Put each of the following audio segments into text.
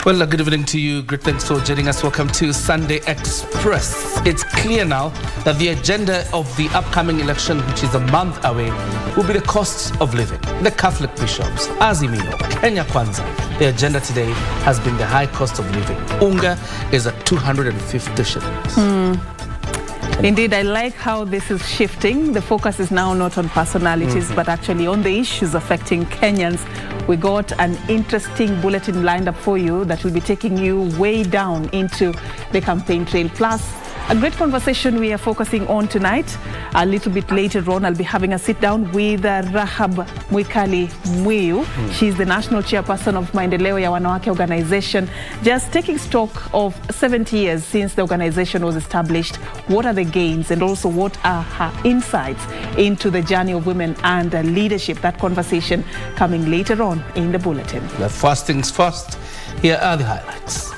Well, good evening to you. Great thanks for joining us. Welcome to Sunday Express. It's clear now that the agenda of the upcoming election, which is a month away, will be the costs of living. The Catholic bishops, Azimio, Kenya Kwanza. The agenda today has been the high cost of living. Unga is at 250 shillings. Indeed, I like how this is shifting. The focus is now not on personalities, but actually on the issues affecting Kenyans. We got an interesting bulletin lined up for you that will be taking you way down into the campaign trail. Plus, a great conversation we are focusing on tonight. A little bit later on, I'll be having a sit down with Rahab Muiu. She's the national chairperson of Maendeleo ya Wanawake organization, just taking stock of 70 years since the organization was established. What are the gains and also what are her insights into the journey of women and leadership? That conversation coming later on in the bulletin. The first things first, here are the highlights.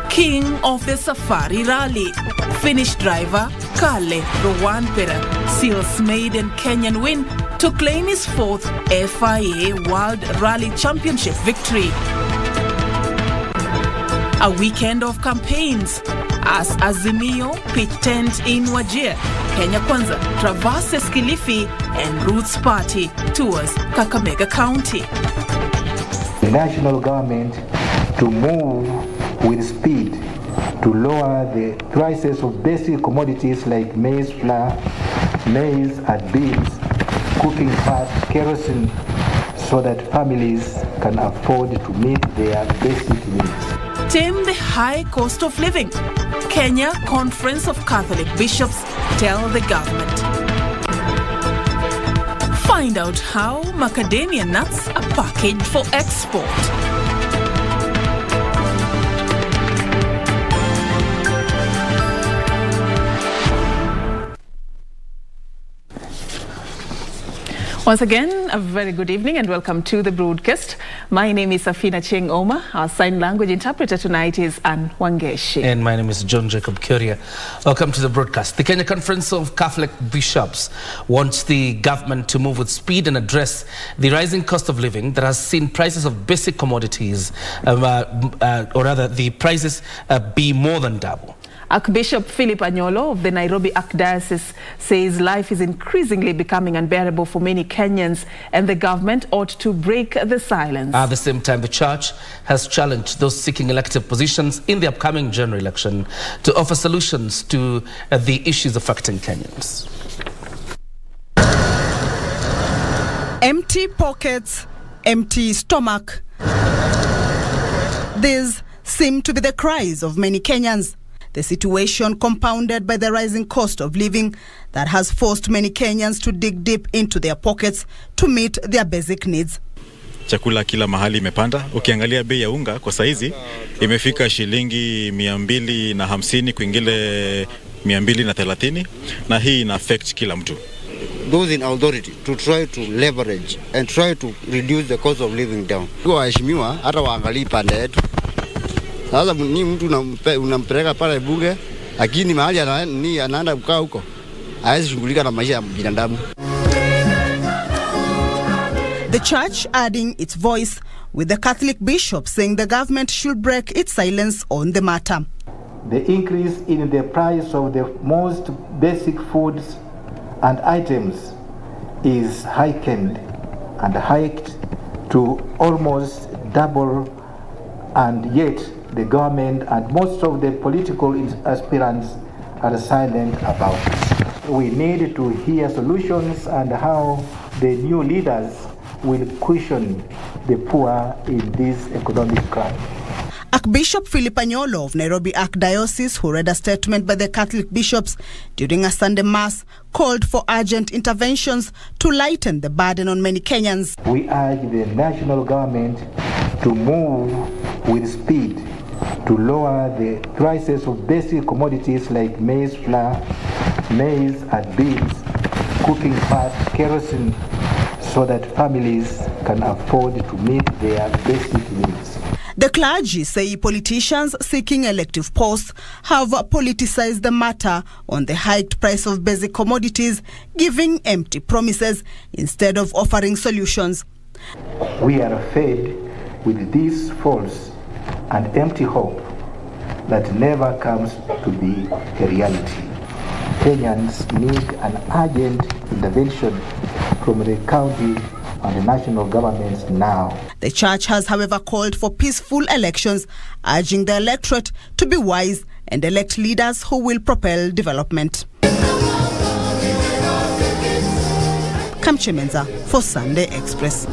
King of the Safari Rally, Finnish driver Kalle Rovanperä seals maiden Kenyan win to claim his fourth FIA World Rally Championship victory. A weekend of campaigns as Azimio pitch tent in Wajir, Kenya Kwanza traverses Kilifi and Roots Party tours Kakamega County. The national government to move with speed to lower the prices of basic commodities like maize flour, maize and beans, cooking fat, kerosene, so that families can afford to meet their basic needs. Tame the high cost of living. Kenya Conference of Catholic Bishops tell the government. Find out how macadamia nuts are packaged for export. Once again, a very good evening and welcome to the broadcast. My name is Serfine. Our sign language interpreter tonight is Ann Wangeshi. And my name is John Jacob Kioria. Welcome to the broadcast. The Kenya Conference of Catholic Bishops wants the government to move with speed and address the rising cost of living that has seen prices of basic commodities, or rather the prices be more than double. Archbishop Philip Anyolo of the Nairobi Archdiocese says life is increasingly becoming unbearable for many Kenyans and the government ought to break the silence. At the same time, the church has challenged those seeking elective positions in the upcoming general election to offer solutions to the issues affecting Kenyans. Empty pockets, empty stomach. These seem to be the cries of many Kenyans. The situation compounded by the rising cost of living that has forced many Kenyans to dig deep into their pockets to meet their basic needs. Chakula kila mahali imepanda. Ukiangalia bei ya unga kwa saizi imefika shilingi 250 kwingine 230 na hii ina affect kila mtu. Those in authority to try to leverage and try to reduce the cost of living down. Kwa waheshimiwa hata waangalie pande yetu. Sasa ni mtu unampeleka pale bunge, lakini mahali anaenda kukaa huko hawezi shughulika na maisha ya binadamu. The church adding its voice with the Catholic bishop saying the government should break its silence on the matter. The increase in the price of the most basic foods and items is heightened and hiked to almost double, and yet the government and most of the political aspirants are silent about it. We need to hear solutions and how the new leaders will cushion the poor in this economic crisis. Archbishop Philip Anyolo of Nairobi Archdiocese, who read a statement by the Catholic bishops during a Sunday Mass, called for urgent interventions to lighten the burden on many Kenyans. We urge the national government to move with speed to lower the prices of basic commodities like maize flour, maize and beans, cooking fat, kerosene, so that families can afford to meet their basic needs. The clergy say politicians seeking elective posts have politicized the matter on the hiked price of basic commodities, giving empty promises instead of offering solutions. We are fed with this false and empty hope that never comes to be a reality. Kenyans need an urgent intervention from the county and the national governments now. The church has, however, called for peaceful elections, urging the electorate to be wise and elect leaders who will propel development. Kamche Menza for Sunday Express.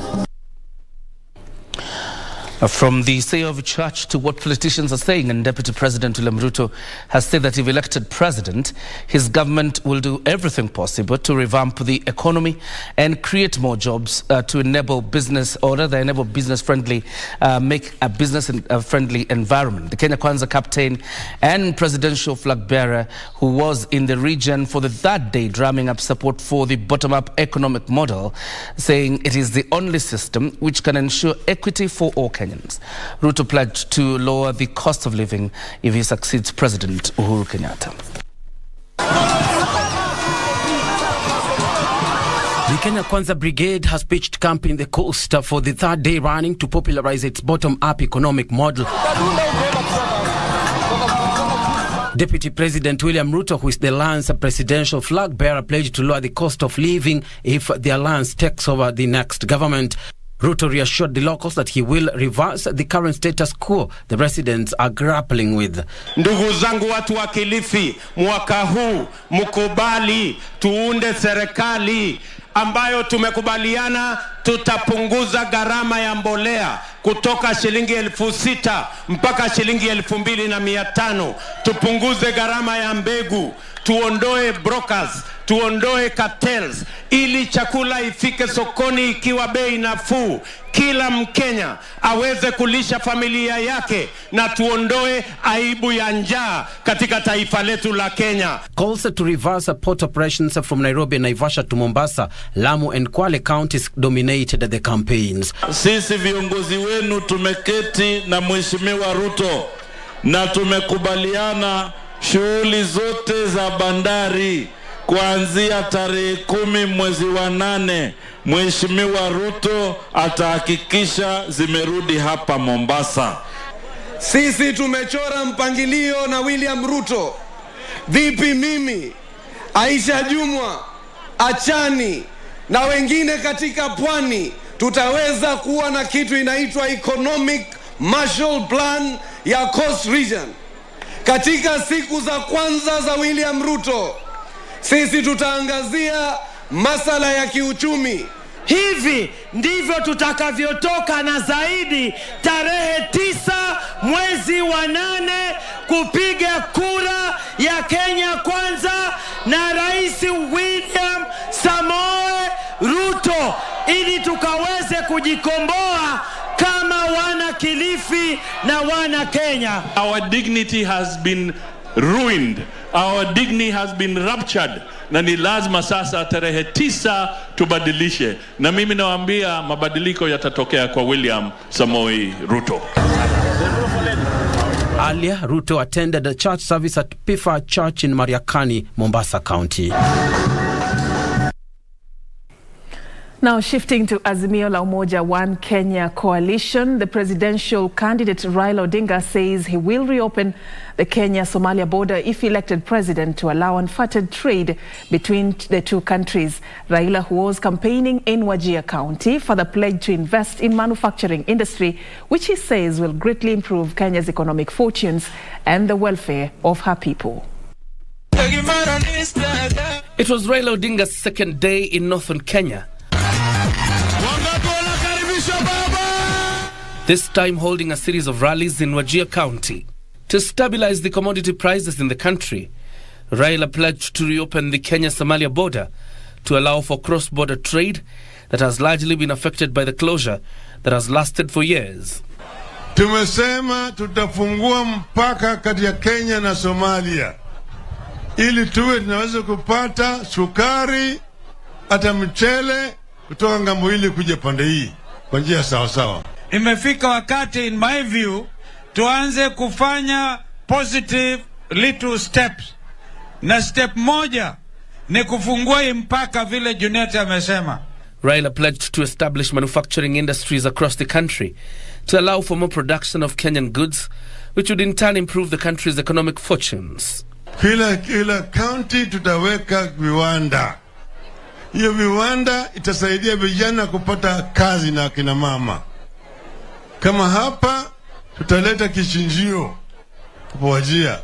From the say of church to what politicians are saying, and Deputy President William Ruto has said that if elected president, his government will do everything possible to revamp the economy and create more jobs to enable business, or rather enable business-friendly, make a business-friendly environment. The Kenya Kwanza captain and presidential flag bearer, who was in the region for the third day drumming up support for the bottom-up economic model, saying it is the only system which can ensure equity for all Kenyans. Ruto pledged to lower the cost of living if he succeeds President Uhuru Kenyatta. The Kenya Kwanza Brigade has pitched camp in the coast for the third day running to popularize its bottom-up economic model. Deputy President William Ruto, who is the Alliance presidential flag bearer, pledged to lower the cost of living if the Alliance takes over the next government. Ruto reassured the locals that he will reverse the current status quo the residents are grappling with. Ndugu zangu watu wa Kilifi, mwaka huu mkubali tuunde serikali ambayo tumekubaliana tutapunguza gharama ya mbolea kutoka shilingi 6,000 mpaka shilingi 2,500. Tupunguze gharama ya mbegu, tuondoe brokers, tuondoe cartels, ili chakula ifike sokoni ikiwa bei nafuu, kila Mkenya aweze kulisha familia yake, na tuondoe aibu ya njaa katika taifa letu la Kenya. Calls to reverse port operations from Nairobi and Naivasha to Mombasa, Lamu and Kwale counties dominated the campaigns. Sisi viongozi wenu tumeketi na Mheshimiwa Ruto na tumekubaliana shughuli zote za bandari kuanzia tarehe 10 mwezi wa 8 Mheshimiwa Ruto atahakikisha zimerudi hapa Mombasa. Sisi tumechora mpangilio na William Ruto. Vipi mimi, Aisha Jumwa, Achani na wengine katika pwani tutaweza kuwa na kitu inaitwa Economic Marshall Plan ya Coast Region. Katika siku za kwanza za William Ruto, sisi tutaangazia masala ya kiuchumi. Hivi ndivyo tutakavyotoka na zaidi tarehe 9 mwezi wa 8 kupiga kura ya Kenya Kwanza na Rais William Samoei Ruto, ili tukaweze kujikomboa kama wana Kilifi na wana Kenya. Our dignity has been ruined. Our dignity has been ruptured. Na ni lazima sasa tarehe 9 tubadilishe. Na mimi nawaambia mabadiliko yatatokea kwa William Samoei Ruto. Earlier, Ruto attended a church service at Pifa Church in Mariakani, Mombasa County. Now shifting to Azimio la Umoja One Kenya coalition, the presidential candidate Raila Odinga says he will reopen the Kenya-Somalia border if elected president to allow unfettered trade between the two countries. Raila, who was campaigning in Wajir County, further pledged to invest in manufacturing industry, which he says will greatly improve Kenya's economic fortunes and the welfare of her people. It was Raila Odinga's second day in northern Kenya, this time holding a series of rallies in Wajir County. To stabilize the commodity prices in the country, Raila pledged to reopen the Kenya-Somalia border to allow for cross-border trade that has largely been affected by the closure that has lasted for years. Tumesema tutafungua mpaka kati ya Kenya na Somalia ili tuwe tunaweza kupata sukari hata mchele kutoka ngambo hili kuja pande hii kwa njia sawa sawa. imefika wakati, in my view, tuanze kufanya positive little steps. Na step moja ni kufungua mpaka vile Junet amesema. Raila pledged to establish manufacturing industries across the country to allow for more production of Kenyan goods, which would in turn improve the country's economic fortunes. Kila county tutaweka viwanda. Hiyo viwanda itasaidia vijana kupata kazi na kina mama. Kama hapa tutaleta kichinjio Wajia,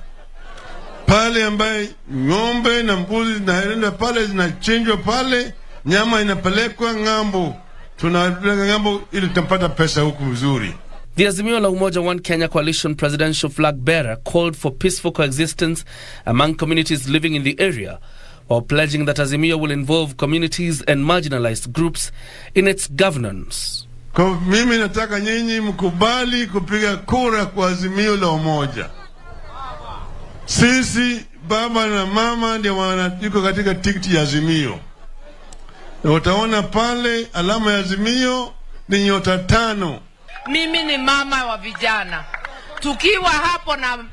pale ambaye ng'ombe na mbuzi zinaenda pale, zinachinjwa pale, nyama inapelekwa ng'ambo, tunapeleka ng'ambo ili tupata pesa huku mzuri. The Azimio la Umoja One Kenya coalition presidential flag bearer called for peaceful coexistence among communities living in the area, while pledging that Azimio will involve communities and marginalized groups in its governance. Kwa mimi nataka nyinyi mkubali kupiga kura kwa Azimio la Umoja. Sisi baba na mama ndio wanatuko katika tikiti ya Azimio. Na utaona pale alama ya Azimio ni nyota 5. Mimi ni mama wa vijana. Tukiwa hapo na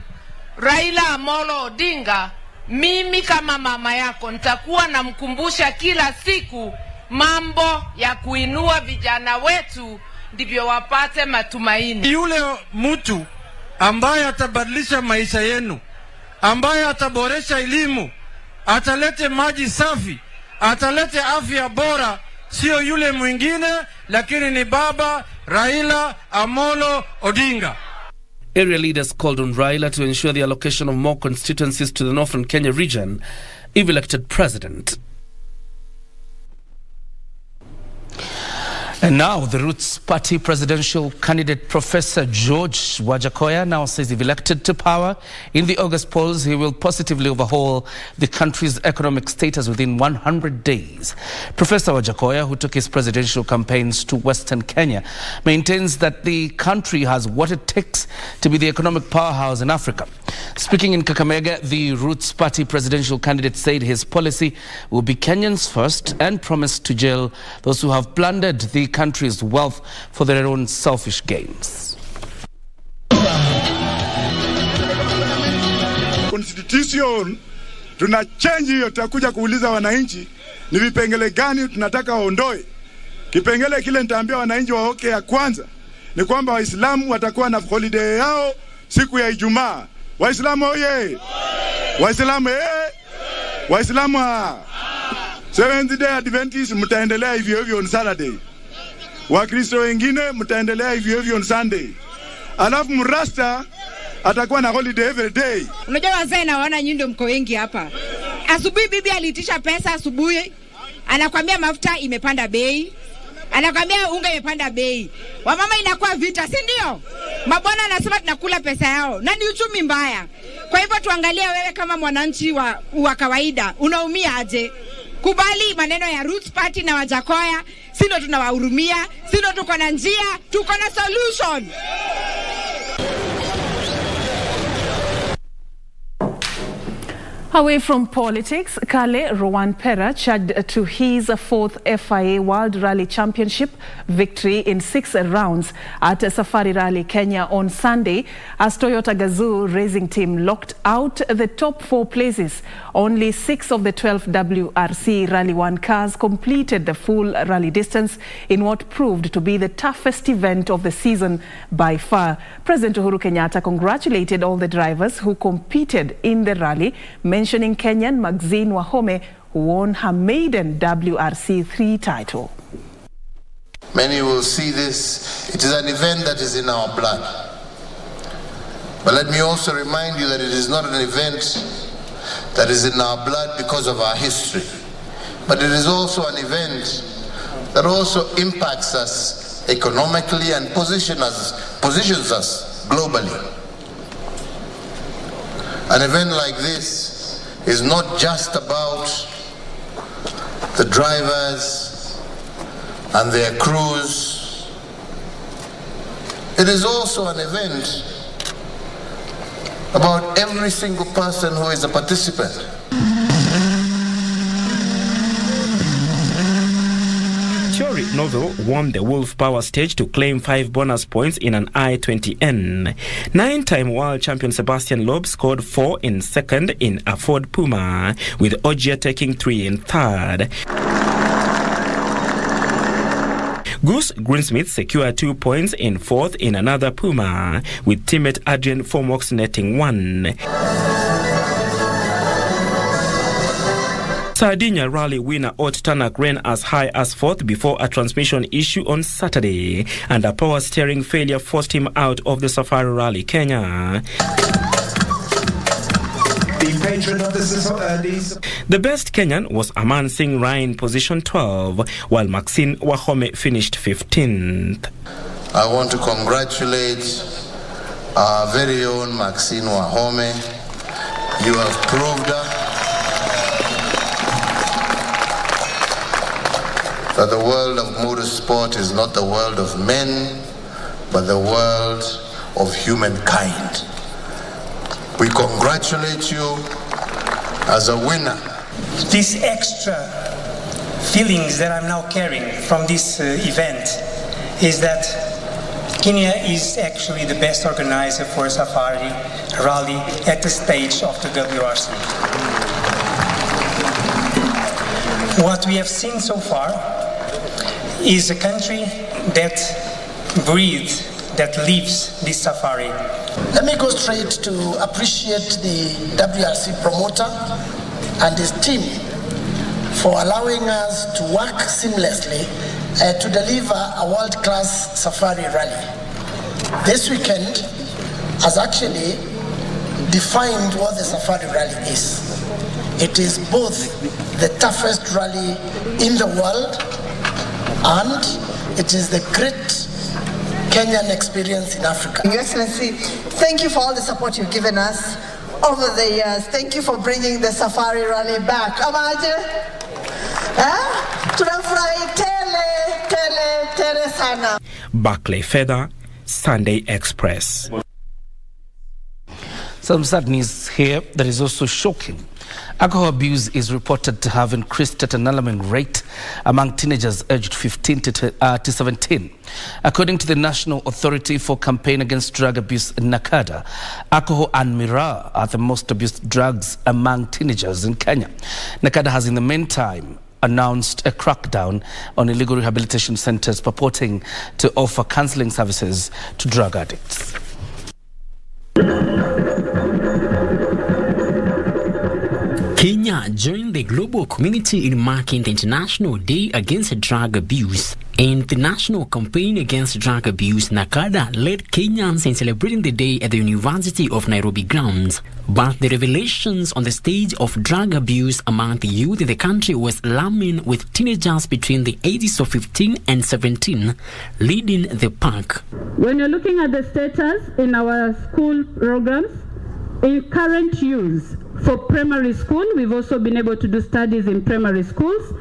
Raila Amolo Odinga, mimi kama mama yako nitakuwa namkumbusha kila siku mambo ya kuinua vijana wetu ndivyo wapate matumaini. Yule mtu ambaye atabadilisha maisha yenu, ambaye ataboresha elimu, atalete maji safi, atalete afya bora, sio yule mwingine, lakini ni baba Raila Amolo Odinga. Area leaders called on Raila to ensure the allocation of more constituencies to the Northern Kenya region if elected president. And now, the Roots Party presidential candidate Professor George Wajakoya now says if elected to power in the August polls, he will positively overhaul the country's economic status within 100 days. Professor Wajakoya, who took his presidential campaigns to Western Kenya, maintains that the country has what it takes to be the economic powerhouse in Africa. Speaking in Kakamega, the Roots Party presidential candidate said his policy will be Kenyans first and promised to jail those who have plundered the country's wealth for their own selfish gains. Constitution tuna change hiyo, tutakuja kuuliza wananchi ni vipengele gani tunataka waondoe. Kipengele kile nitaambia wananchi waoke ya kwanza ni kwamba Waislamu watakuwa na holiday yao siku ya Ijumaa. Waislamu oye! Waislamu Waislamu Seventh Day Adventist mtaendelea hivyo hivyo on Saturday. Wakristo wengine mtaendelea hivyo hivyo on Sunday. Alafu mrasta atakuwa na holiday every day. Unajua wazee na wana nyinyi ndio mko wengi hapa. Asubuhi bibi aliitisha pesa asubuhi. Anakuambia mafuta imepanda bei. Anakuambia unga imepanda bei. Wamama inakuwa vita, si ndio? Mabwana anasema tunakula pesa yao. Na ni uchumi mbaya. Kwa hivyo tuangalie wewe kama mwananchi wa kawaida, unaumia aje? Kubali maneno ya Roots Party na Wajakoya, sino tunawahurumia, sino tuko na njia, tuko na solution. Away from politics, Kale Rwanpera charged to his fourth FIA World Rally Championship victory in 6 rounds at Safari Rally Kenya on Sunday as Toyota Gazoo racing team locked out the top 4 places. Only 6 of the 12 WRC Rally 1 cars completed the full rally distance in what proved to be the toughest event of the season by far. President Uhuru Kenyatta congratulated all the drivers who competed in the rally, mentioning Kenyan Maxine Wahome, who won her maiden WRC 3 title. Many will see this. It is an event that is in our blood. But let me also remind you that it is not an event that is in our blood because of our history. But it is also an event that also impacts us economically and positions us globally. An event like this is not just about the drivers and their crews. It is also an event about every single person who is a participant. Kioria Novel won the Wolf Power stage to claim 5 bonus points in an I-20N. 9-time world champion Sebastian Loeb scored 4 in second in a Ford Puma, with Ogier taking 3 in third. Goose Greensmith secured 2 points in fourth in another Puma, with teammate Adrian Fomox netting 1. Sardinia Rally winner Ot Tanak ran as high as fourth before a transmission issue on Saturday, and a power steering failure forced him out of the Safari Rally Kenya. The best Kenyan was Aman Singh Rai in position 12, while Maxine Wahome finished 15th. I want to congratulate our very own Maxine Wahome. You have proved that the world of motorsport is not the world of men, but the world of humankind. We congratulate you as a winner. These extra feelings that I'm now carrying from this event is that Kenya is actually the best organizer for a safari rally at the stage of the WRC. What we have seen so far is a country that breathes, that lives this safari. Let me go straight to appreciate the WRC promoter and his team for allowing us to work seamlessly to deliver a world-class safari rally. This weekend has actually defined what the safari rally is. It is both the toughest rally in the world and it is the great Kenyan experience in Africa. Your Excellency, thank you for all the support you've given us over the years. Thank you for bringing the Safari Rally back. Amaje? Tunafurahi tele sana. Barclay Feather, Sunday Express. Some sad news here that is also shocking. Alcohol abuse is reported to have increased at an alarming rate among teenagers aged 15 to 17. According to the National Authority for Campaign Against Drug Abuse, NACADA, alcohol and miraa are the most abused drugs among teenagers in Kenya. NACADA has in the meantime announced a crackdown on illegal rehabilitation centers purporting to offer counseling services to drug addicts. Kenya joined the global community in marking the International Day Against Drug Abuse. And the National Campaign Against Drug Abuse, NACADA, led Kenyans in celebrating the day at the University of Nairobi grounds. But the revelations on the stage of drug abuse among the youth in the country was alarming, with teenagers between the ages of 15 and 17 leading the pack. When you're looking at the status in our school programs, in current use for primary school, we've also been able to do studies in primary schools.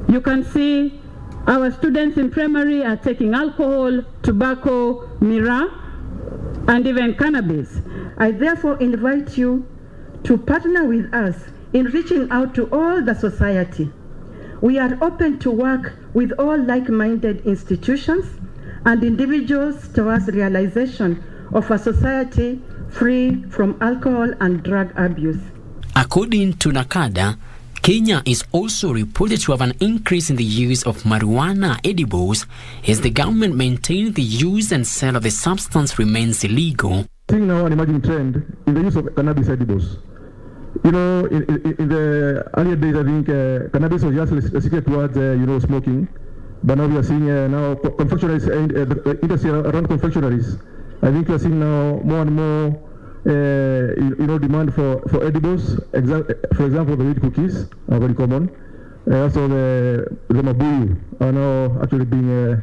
You can see our students in primary are taking alcohol, tobacco, miraa, and even cannabis. I therefore invite you to partner with us in reaching out to all the society. We are open to work with all like-minded institutions and individuals towards realization of a society free from alcohol and drug abuse. According to NACADA, Kenya is also reported to have an increase in the use of marijuana edibles as the government maintains the use and sale of the substance remains illegal. Seeing now an emerging trend in the use of cannabis edibles. You know, in the earlier days, I think cannabis was just restricted towards, smoking. But now we are seeing now confectionaries, the industry around confectionaries. I think we are seeing now more and more demand for edibles. For example, the wheat cookies are very common. Also the Muiu are now actually being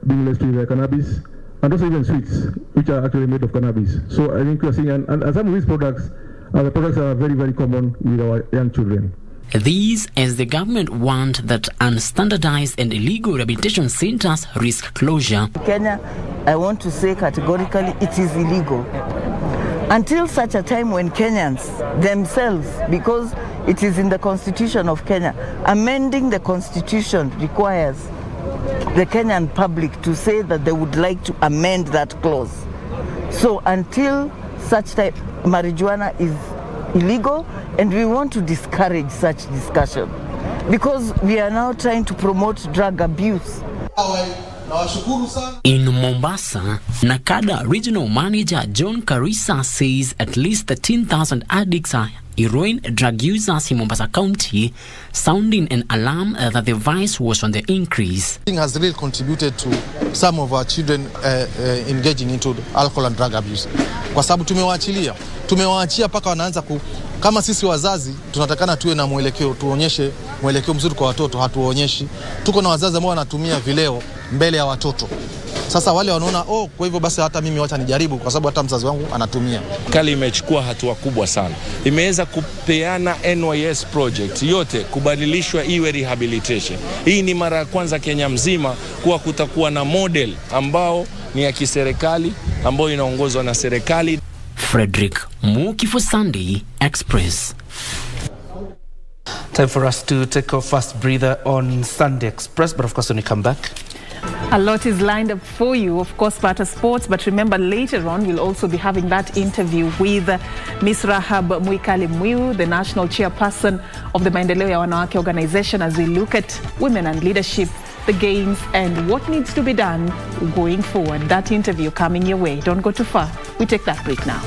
being laced with cannabis, and also even sweets, which are actually made of cannabis. So I think we are seeing, and some of these products are very, very common with our young children. These, as the government want that unstandardized and illegal rehabilitation centers risk closure. Kenya, I want to say categorically, it is illegal. Until such a time when Kenyans themselves, because It is in the Constitution of Kenya. Amending the Constitution requires the Kenyan public to say that they would like to amend that clause. So until such time, marijuana is illegal, and we want to discourage such discussion because we are now trying to promote drug abuse. In Mombasa, Nakada Regional Manager John Karisa says at least 13,000 addicts are heroin drug users in Mombasa County, sounding an alarm that the vice was on the increase. It has really contributed to some of our children engaging into alcohol and drug abuse. Kwa sababu tumewaachia paka wanaanza kama sisi wazazi tunatakana tuwe na mwelekeo, tuonyeshe mwelekeo mzuri kwa watoto, hatuonyeshi. Tuko na wazazi ambao wanatumia vileo mbele ya watoto. Sasa wale wanaona kwa hivyo basi hata mimi wacha nijaribu kwa sababu hata mzazi wangu anatumia. Kali imechukua hatua kubwa sana. Imeweza kupeana NYS project yote kubadilishwa iwe rehabilitation. Hii ni mara ya kwanza Kenya mzima kuwa kutakuwa na model ambao ni ya kiserikali ambao inaongozwa na serikali. Frederick Muki for Sunday Express. Time for us to take our first breather on Sunday Express, but of course when we come back, a lot is lined up for you, of course, part of sports. But remember, later on, we'll also be having that interview with Miss Rahab Muiu, the national chairperson of the Maendeleo ya Wanawake organization, as we look at women and leadership, the gains, and what needs to be done going forward. That interview coming your way. Don't go too far. We take that break now.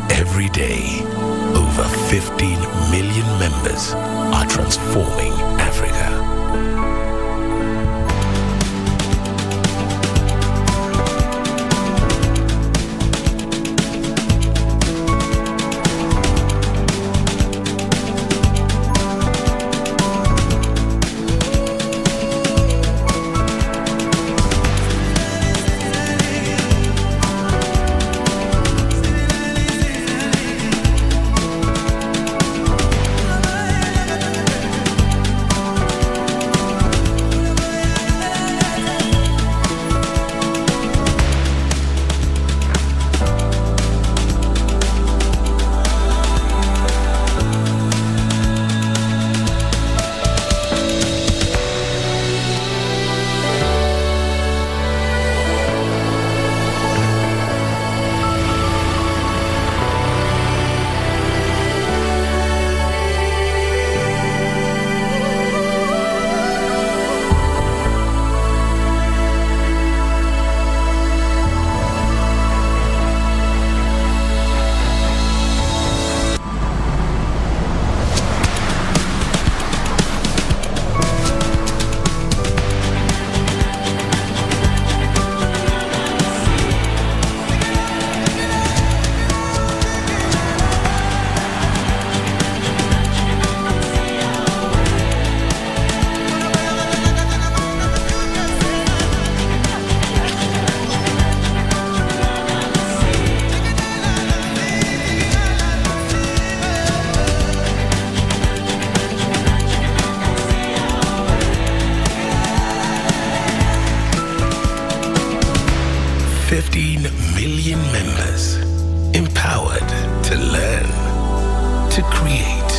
Every day, over 15 million members are transforming Africa. Empowered to learn, to create,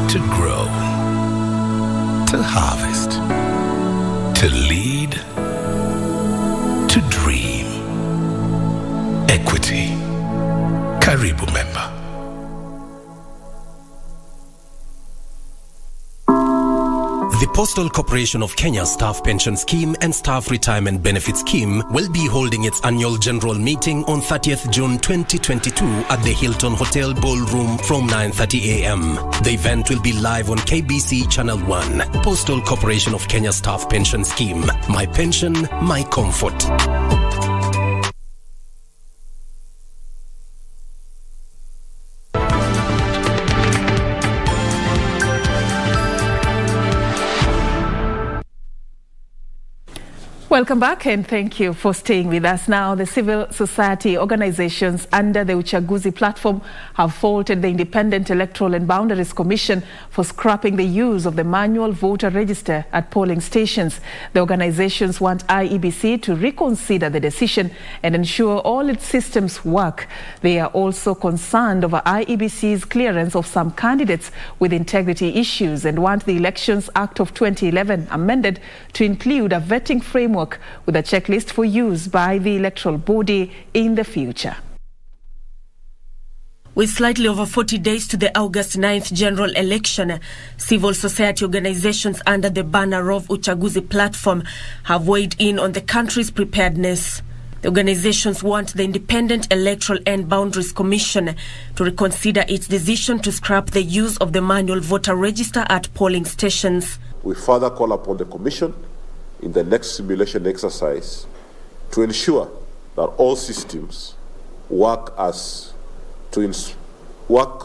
to grow, to harvest, to lead, to dream. Equity. Karibu member. The Postal Corporation of Kenya Staff Pension Scheme and Staff Retirement Benefit Scheme will be holding its annual general meeting on 30th June 2022 at the Hilton Hotel Ballroom from 9:30 a.m. The event will be live on KBC Channel 1. Postal Corporation of Kenya Staff Pension Scheme. My pension, my comfort. Welcome back and thank you for staying with us. Now, the civil society organizations under the Uchaguzi platform have faulted the Independent Electoral and Boundaries Commission for scrapping the use of the manual voter register at polling stations. The organizations want IEBC to reconsider the decision and ensure all its systems work. They are also concerned over IEBC's clearance of some candidates with integrity issues and want the Elections Act of 2011 amended to include a vetting framework with a checklist for use by the electoral body in the future. With slightly over 40 days to the August 9th general election, civil society organizations under the banner of Uchaguzi platform have weighed in on the country's preparedness. The organizations want the Independent Electoral and Boundaries Commission to reconsider its decision to scrap the use of the manual voter register at polling stations. We further call upon the Commission in the next simulation exercise to ensure that all systems work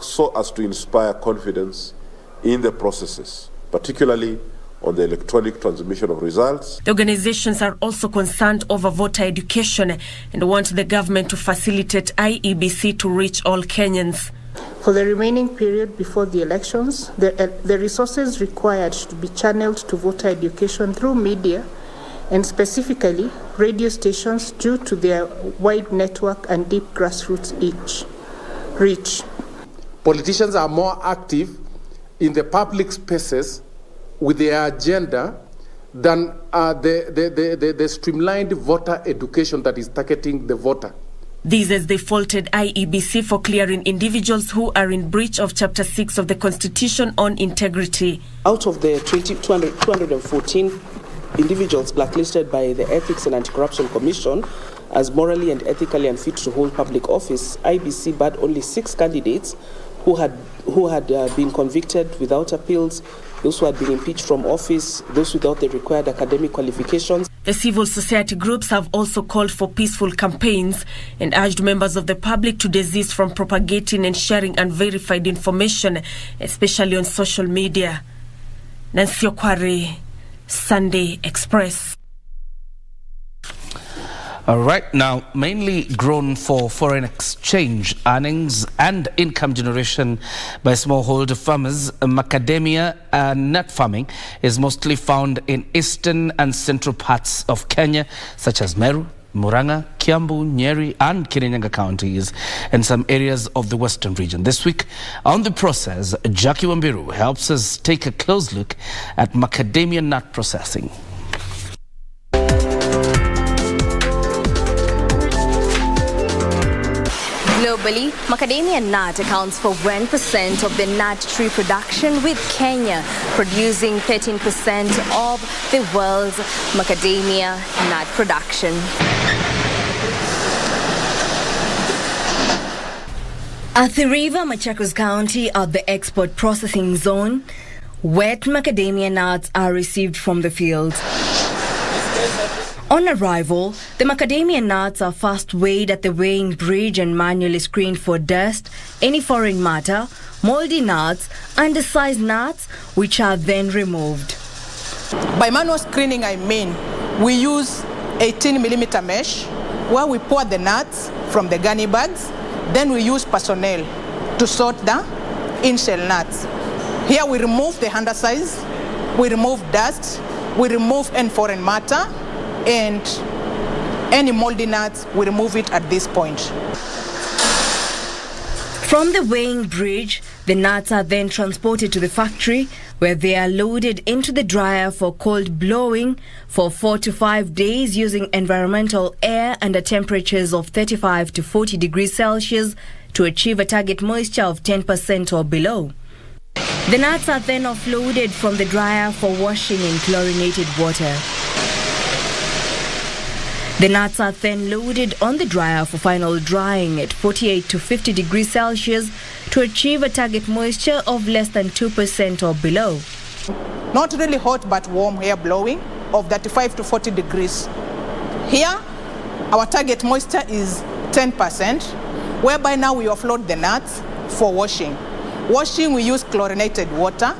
so as to inspire confidence in the processes, particularly on the electronic transmission of results. The organizations are also concerned over voter education and want the government to facilitate IEBC to reach all Kenyans. For the remaining period before the elections, the resources required to be channeled to voter education through media and specifically radio stations due to their wide network and deep grassroots reach. Politicians are more active in the public spaces with their agenda than the streamlined voter education that is targeting the voter. These as they faulted IEBC for clearing individuals who are in breach of Chapter 6 of the Constitution on integrity. Out of the 214 individuals blacklisted by the Ethics and Anti-Corruption Commission as morally and ethically unfit to hold public office, IEBC barred only 6 candidates who had been convicted without appeals, those who had been impeached from office, those without the required academic qualifications. The civil society groups have also called for peaceful campaigns and urged members of the public to desist from propagating and sharing unverified information, especially on social media. Nancy Okware, Sunday Express. All right, now mainly grown for foreign exchange earnings and income generation by smallholder farmers, macadamia nut farming is mostly found in eastern and central parts of Kenya, such as Meru, Murang'a, Kiambu, Nyeri and Kirinyaga counties and some areas of the western region. This week on The Process, Jackie Wambiru helps us take a close look at macadamia nut processing. Globally, macadamia nut accounts for 1% of the nut tree production, with Kenya producing 13% of the world's macadamia nut production. At the River Machakos County at the export processing zone, wet macadamia nuts are received from the fields. On arrival, the macadamia nuts are first weighed at the weighing bridge and manually screened for dust, any foreign matter, moldy nuts, undersized nuts, which are then removed. By manual screening, I mean we use 18mm mesh where we pour the nuts from the gunny bags. Then we use personnel to sort the in-shell nuts. Here we remove the undersize, we remove dust, we remove any foreign matter, and any moldy nuts, we remove it at this point. From the weighing bridge, the nuts are then transported to the factory where they are loaded into the dryer for cold blowing for 4 to 5 days using environmental air under temperatures of 35 to 40 degrees Celsius to achieve a target moisture of 10% or below. The nuts are then offloaded from the dryer for washing in chlorinated water. The nuts are then loaded on the dryer for final drying at 48 to 50 degrees Celsius to achieve a target moisture of less than 2% or below. Not really hot but warm air blowing of 35 to 40 degrees. Here, our target moisture is 10%, whereby now we offload the nuts for washing. Washing, we use chlorinated water,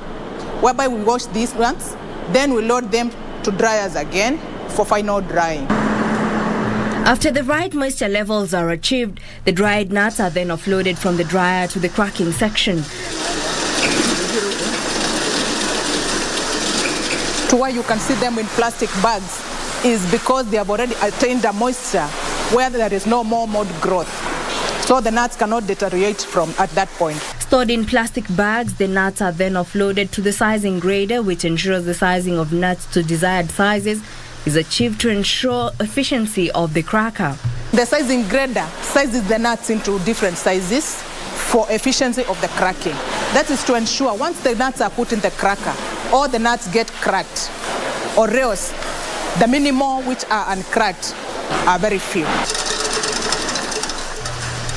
whereby we wash these nuts, then we load them to dryers again for final drying. After the right moisture levels are achieved, the dried nuts are then offloaded from the dryer to the cracking section. To why you can see them in plastic bags is because they have already attained a moisture where there is no more mold growth. So the nuts cannot deteriorate from at that point. Stored in plastic bags, the nuts are then offloaded to the sizing grader, which ensures the sizing of nuts to desired sizes is achieved to ensure efficiency of the cracker. The sizing grader sizes the nuts into different sizes for efficiency of the cracking. That is to ensure once the nuts are put in the cracker, all the nuts get cracked, or else the minimal which are uncracked are very few.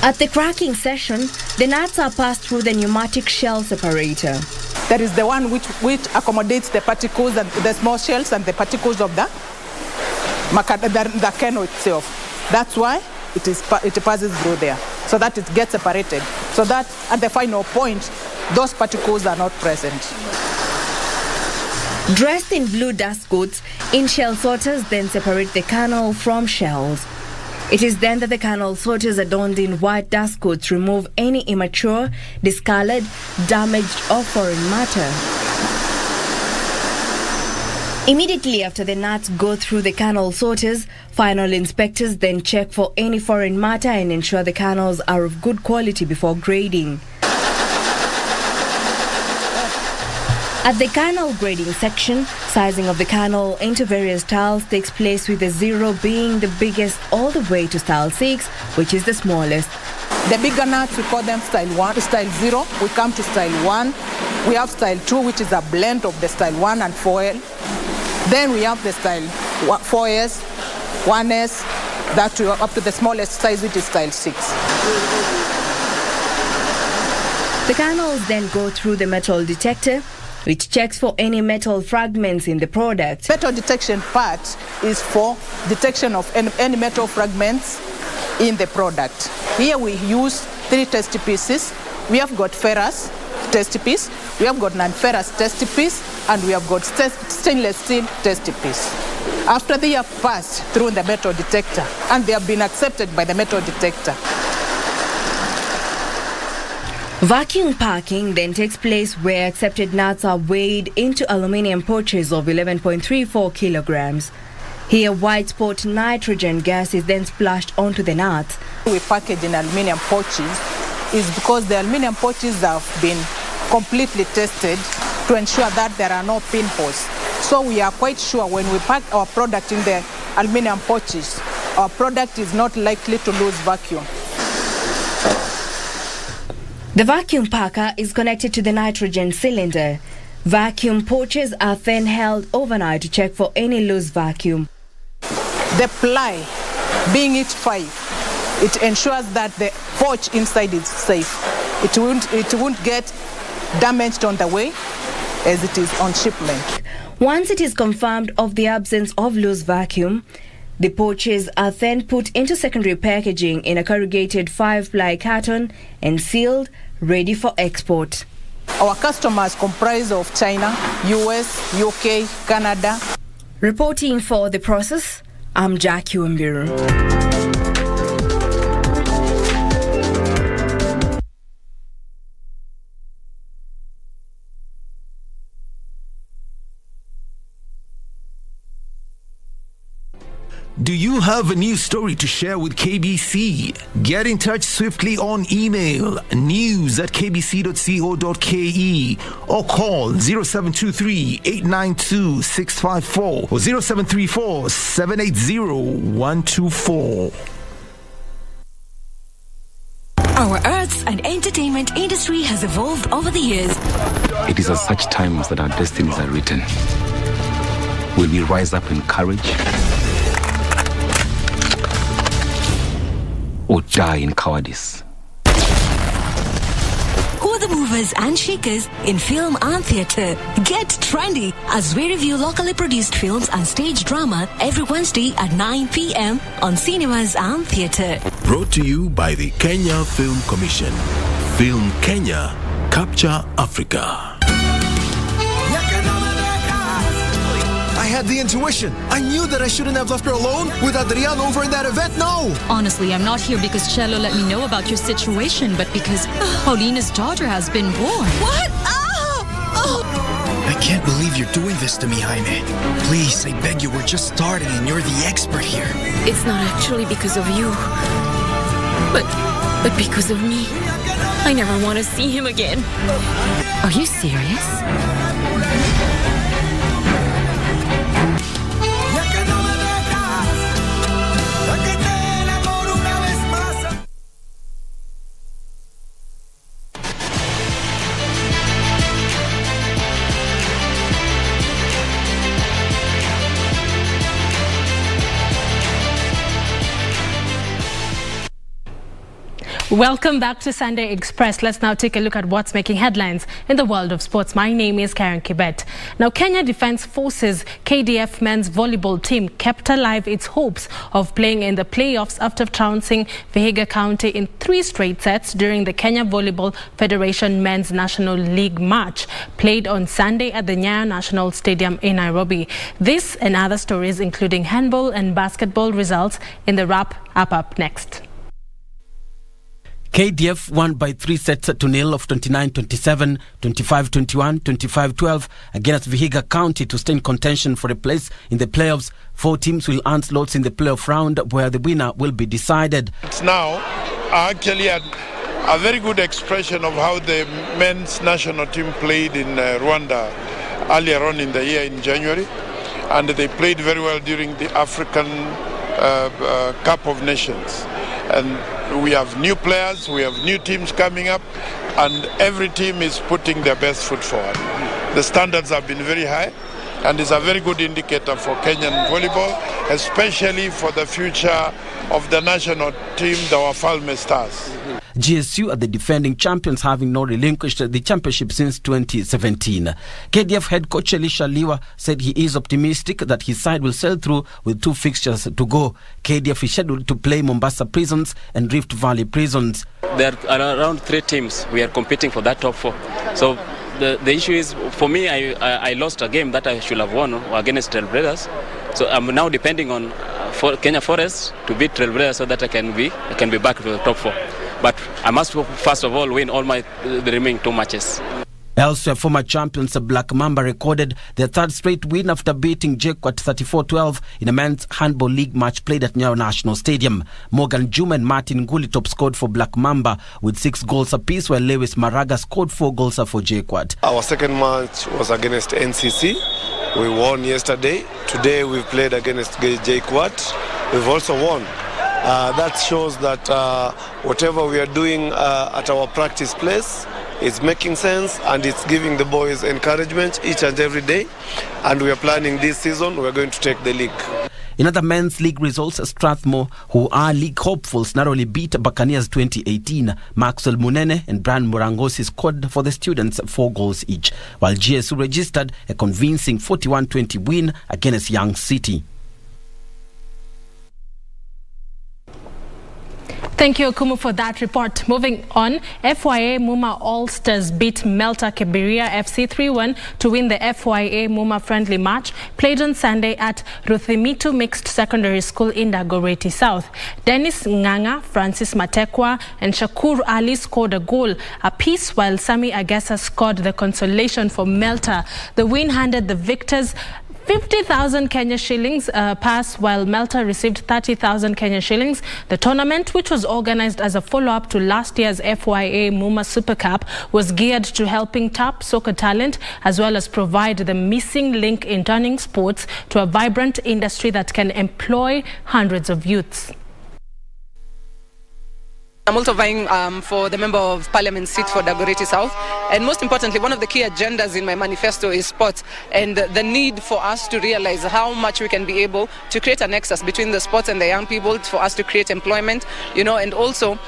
At the cracking session, the nuts are passed through the pneumatic shell separator. That is the one which accommodates the particles and the small shells and the particles of the kernel itself. That's why it passes through there, so that it gets separated, so that at the final point, those particles are not present. Dressed in blue dust coats, in-shell sorters then separate the kernel from shells. It is then that the kernel sorters adorned in white dust coats remove any immature, discolored, damaged or foreign matter. Immediately after the nuts go through the kernel sorters, final inspectors then check for any foreign matter and ensure the kernels are of good quality before grading. At the kernel grading section, sizing of the kernel into various styles takes place, with the 0 being the biggest all the way to style 6, which is the smallest. The bigger nuts, we call them style 1, style 0. We come to style 1. We have style 2, which is a blend of the style 1 and 4L. Then we have the style 4S, 1S, that we are up to the smallest size, which is style 6. The kernels then go through the metal detector, which checks for any metal fragments in the product. Metal detection part is for detection of any metal fragments in the product. Here we use 3 test pieces. We have got ferrous test piece, we have got non-ferrous test piece, and we have got stainless steel test piece. After they have passed through the metal detector and they have been accepted by the metal detector, vacuum packing then takes place, where accepted nuts are weighed into aluminium pouches of 11.34 kilograms. Here, white spot nitrogen gas is then splashed onto the nuts. We package in aluminium pouches is because the aluminium pouches have been completely tested to ensure that there are no pinholes. So we are quite sure when we pack our product in the aluminium pouches, our product is not likely to lose vacuum. The vacuum packer is connected to the nitrogen cylinder. Vacuum pouches are then held overnight to check for any loose vacuum. The ply, being it 5, it ensures that the pouch inside is safe. It won't get damaged on the way as it is on shipment. Once it is confirmed of the absence of loose vacuum, the pouches are then put into secondary packaging in a corrugated 5-ply carton and sealed, ready for export. Our customers comprise of China, US, UK, Canada. Reporting for The Process, I'm Jackie Wambiru. Do you have a news story to share with KBC? Get in touch swiftly on email news@kbc.co.ke or call 0723 892 654 or 0734 780 124. Our arts and entertainment industry has evolved over the years. It is at such times that our destinies are written. Will we rise up in courage or die in cowardice? Who are the movers and shakers in film and theatre? Get trendy as we review locally produced films and stage drama every Wednesday at 9 p.m. on Cinemas and Theatre. Brought to you by the Kenya Film Commission. Film Kenya, Capture Africa. I had the intuition. I knew that I shouldn't have left her alone with Adriano over in that event. No! Honestly, I'm not here because Cello let me know about your situation, but because Paulina's daughter has been born. What? I can't believe you're doing this to me, Jaime. Please, I beg you, we're just starting and you're the expert here. It's not actually because of you, but because of me. I never want to see him again. Are you serious? Welcome back to Sunday Express. Let's now take a look at what's making headlines in the world of sports. My name is Karen Kibet. Now, Kenya Defence Forces KDF men's volleyball team kept alive its hopes of playing in the playoffs after trouncing Vihiga County in 3 straight sets during the Kenya Volleyball Federation Men's National League match played on Sunday at the Nyayo National Stadium in Nairobi. This and other stories, including handball and basketball results, in the wrap up next. KDF won by 3 sets to nil of 29-27, 25-21, 25-12 against Vihiga County to stay in contention for a place in the playoffs. 4 teams will earn slots in the playoff round where the winner will be decided. It's now actually a very good expression of how the men's national team played in Rwanda earlier on in the year in January, and they played very well during the African Cup of Nations. And we have new players, we have new teams coming up, and every team is putting their best foot forward. The standards have been very high, and it's a very good indicator for Kenyan volleyball, especially for the future of the national team, the Wafalme Stars. GSU are the defending champions, having not relinquished the championship since 2017. KDF head coach Elisha Liwa said he is optimistic that his side will sail through with 2 fixtures to go. KDF is scheduled to play Mombasa Prisons and Rift Valley Prisons. There are around 3 teams. We are competing for that top 4. So the issue is, for me, I lost a game that I should have won against Trailblazers. So I'm now depending on Kenya Forest to beat Trailblazers so that I can be back to the top 4. But I must first of all win all the remaining 2 matches. Elsewhere, former champions Black Mamba recorded their 3rd straight win after beating JKUAT 34-12 in a men's handball league match played at Nyayo National Stadium. Morgan Juma and Martin Nguli top scored for Black Mamba with 6 goals apiece, while Lewis Maraga scored 4 goals for JKUAT. Our second match was against NCC. We won yesterday. Today we've played against JKUAT. We've also won. That shows that whatever we are doing at our practice place is making sense, and it's giving the boys encouragement each and every day. And we are planning this season, we are going to take the league. In other men's league results, Strathmore, who are league hopefuls, narrowly beat Buccaneers 2018. Maxwell Munene and Brian Murangosi scored for the students 4 goals each, while GSU registered a convincing 41-20 win against Young City. Thank you, Okumu, for that report. Moving on, FYA Muma All-Stars beat Melta Kebiria FC 3-1 to win the FYA Muma friendly match played on Sunday at Ruthimitu Mixed Secondary School in Dagoretti South. Dennis Nganga, Francis Matekwa and Shakur Ali scored a goal apiece, while Sami Agesa scored the consolation for Melta. The win handed the victors 50,000 Kenya shillings pass, while Melta received 30,000 Kenya shillings. The tournament, which was organized as a follow-up to last year's FYA Muma Super Cup, was geared to helping tap soccer talent as well as provide the missing link in turning sports to a vibrant industry that can employ hundreds of youths. I'm also vying for the Member of Parliament seat for Dagoretti South. And most importantly, one of the key agendas in my manifesto is sports, and the need for us to realize how much we can be able to create a nexus between the sports and the young people, for us to create employment, and also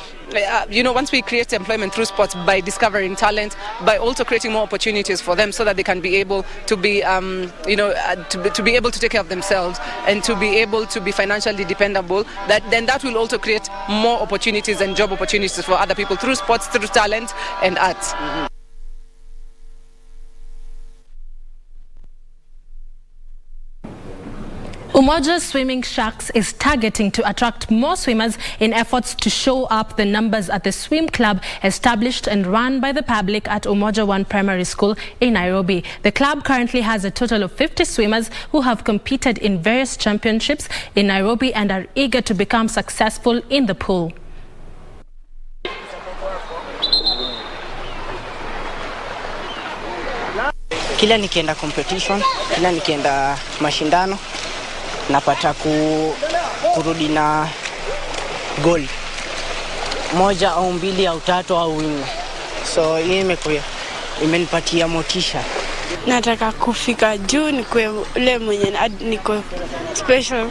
once we create employment through sports by discovering talent, by also creating more opportunities for them so that they can be able to be, to be able to take care of themselves and to be able to be financially dependable, then that will also create more opportunities and job opportunities for other people through sports, through talent and arts. Umoja Swimming Sharks is targeting to attract more swimmers in efforts to show up the numbers at the swim club established and run by the public at Umoja 1 Primary School in Nairobi. The club currently has a total of 50 swimmers who have competed in various championships in Nairobi and are eager to become successful in the pool. Kila nikienda competition, kila nikienda mashindano, napata kurudi na goal moja au mbili au tatu au nne. So hii imenipatia motisha. Nataka kufika juu, nikuwe ule mwenye niko special.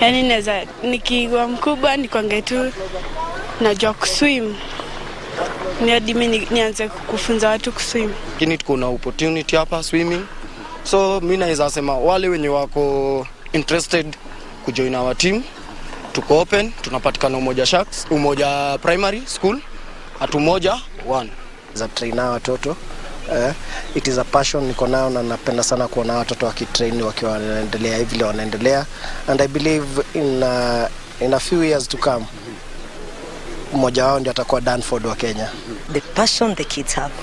Yani naweza nikiwa mkubwa nikwange tu najua kuswim. Nianze kufunza watu kuswim. Lakini tuko na opportunity hapa swimming. So mimi naweza sema wale wenye wako interested kujoin our team, tuko open, tunapatikana Umoja Sharks, Umoja Primary School, at Umoja 1. Za trainer watoto. It is a passion niko nayo na napenda sana kuona watoto wakitrain wakiwa wanaendelea hivi wanaendelea, and I believe in a few years to come mmoja wao ndio atakuwa Danford wa Kenya. The passion the kids have.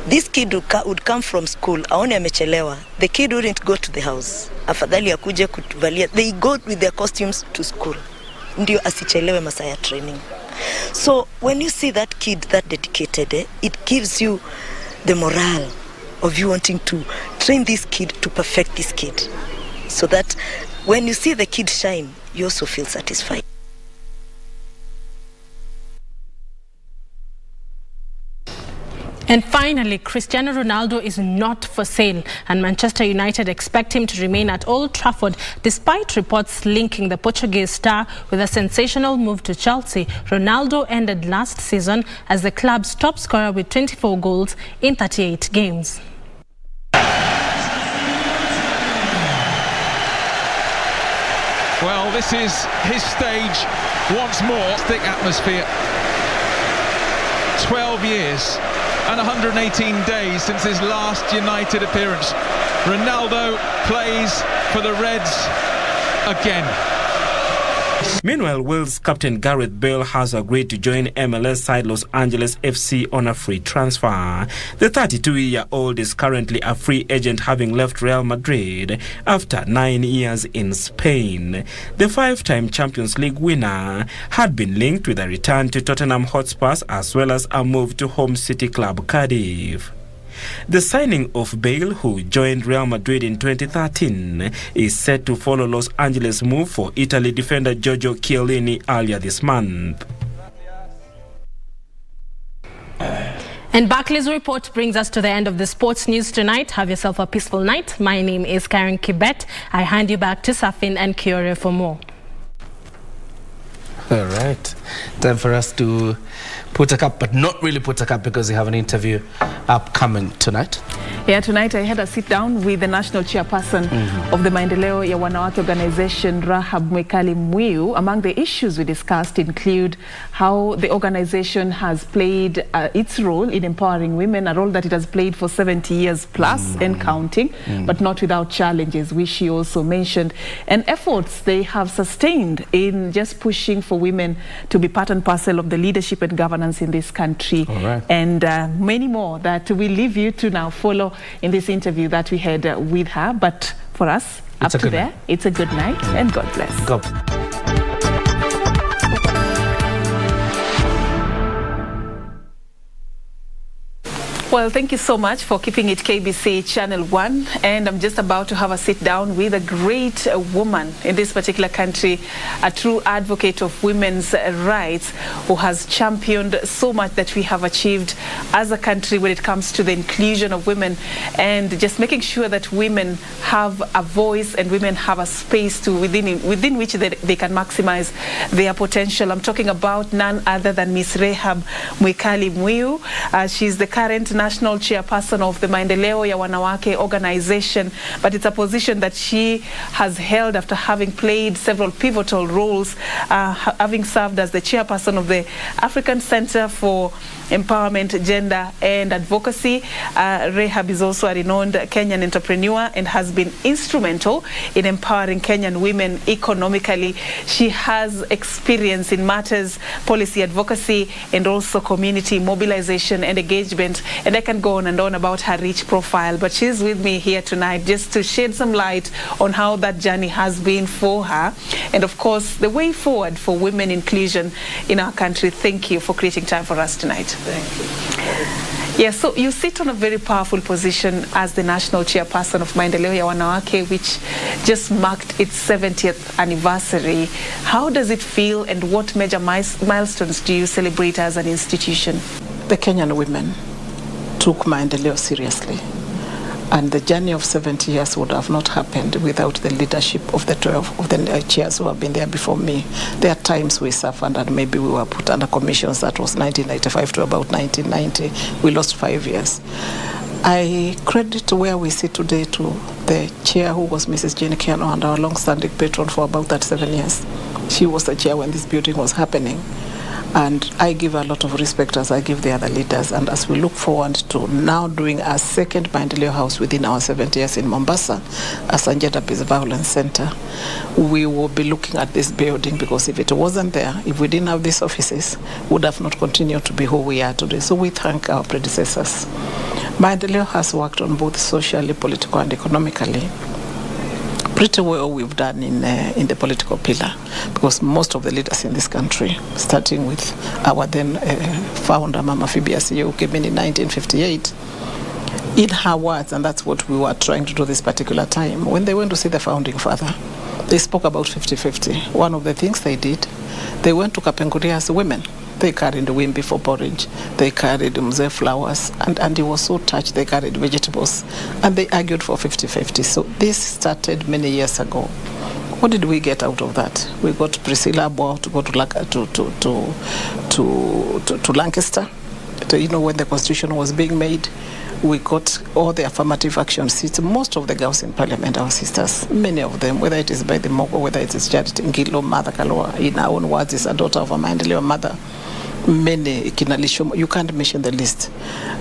This kid would come from school, aone amechelewa. The kid wouldn't go to the house. Afadhali akuje kutuvalia. They go with their costumes to school. Ndio asichelewe masaa ya training. So when you see that kid that dedicated, it gives you the morale of you wanting to train this kid to perfect this kid. So that when you see the kid shine, you also feel satisfied. And finally, Cristiano Ronaldo is not for sale, and Manchester United expect him to remain at Old Trafford despite reports linking the Portuguese star with a sensational move to Chelsea. Ronaldo ended last season as the club's top scorer with 24 goals in 38 games. Well, this is his stage once more. Thick atmosphere. 12 years and 118 days since his last United appearance. Ronaldo plays for the Reds again. Meanwhile, Wales captain Gareth Bale has agreed to join MLS side Los Angeles FC on a free transfer. The 32-year-old is currently a free agent, having left Real Madrid after 9 years in Spain. The 5-time Champions League winner had been linked with a return to Tottenham Hotspurs as well as a move to home city club Cardiff. The signing of Bale, who joined Real Madrid in 2013, is set to follow Los Angeles' move for Italy defender Giorgio Chiellini earlier this month. And Barclays report brings us to the end of the sports news tonight. Have yourself a peaceful night. My name is Karen Kibet. I hand you back to Serfine and Kioria for more. All right. Time for us to put a cap, but not really put a cap because we have an interview upcoming tonight. Yeah, tonight I had a sit down with the national chairperson of the Maendeleo ya Wanawake organization, Rahab Muiu. Among the issues we discussed include how the organization has played its role in empowering women, a role that it has played for 70 years plus and counting, but not without challenges, which she also mentioned, and efforts they have sustained in just pushing for women to be part and parcel of the leadership and governance in this country. All right. And many more that we leave you to now follow in this interview that we had with her. But for us, It's up to there, it's a good night and God bless. God. Well, thank you so much for keeping it KBC Channel 1. And I'm just about to have a sit down with a great woman in this particular country, a true advocate of women's rights, who has championed so much that we have achieved as a country when it comes to the inclusion of women and just making sure that women have a voice and women have a space to within which they can maximize their potential. I'm talking about none other than Miss Rahab Muiu. She's the current national chairperson of the Maendeleo ya Wanawake organization, but it's a position that she has held after having played several pivotal roles, having served as the chairperson of the African Center for Empowerment, Gender and Advocacy. Rahab is also a renowned Kenyan entrepreneur and has been instrumental in empowering Kenyan women economically. She has experience in matters, policy advocacy, and also community mobilization and engagement. And I can go on and on about her rich profile, but she's with me here tonight just to shed some light on how that journey has been for her, and of course, the way forward for women inclusion in our country. Thank you for creating time for us tonight. Thank you. Yes, so you sit on a very powerful position as the national chairperson of Maendeleo ya Wanawake, which just marked its 70th anniversary. How does it feel, and what major milestones do you celebrate as an institution? The Kenyan women took Maendeleo seriously, and the journey of 70 years would have not happened without the leadership of the 12 of the chairs who have been there before me. There are times we suffered and maybe we were put under commissions. That was 1995 to about 1990. We lost 5 years. I credit where we sit today to the chair, who was Mrs. Jane Kiano, and our long-standing patron for about that 7 years. She was the chair when this building was happening. And I give a lot of respect as I give the other leaders. And as we look forward to now doing our second Maendeleo House within our 70 years in Mombasa as a gender-based violence center, we will be looking at this building, because if it wasn't there, if we didn't have these offices, we would have not continued to be who we are today. So we thank our predecessors. Maendeleo has worked on both socially, political, and economically. Pretty well we've done in the political pillar, because most of the leaders in this country, starting with our then founder, Mama Phoebe Asiye, who came in 1958, in her words, and that's what we were trying to do this particular time, when they went to see the founding father, they spoke about 50-50. One of the things they did, they went to Kapenguria as women. They carried wimbi for porridge. They carried mzee flowers. And he was so touched. They carried vegetables. And they argued for 50-50. So this started many years ago. What did we get out of that? We got Priscilla Bow to go to Lancaster. When the Constitution was being made, we got all the affirmative action seats. Most of the girls in Parliament are sisters. Many of them, whether it is by the Mogo, whether it is Charity Ngilo, Mother Kaloa, in our own words, is a daughter of a Maendeleo mother. Many, you can't mention the list.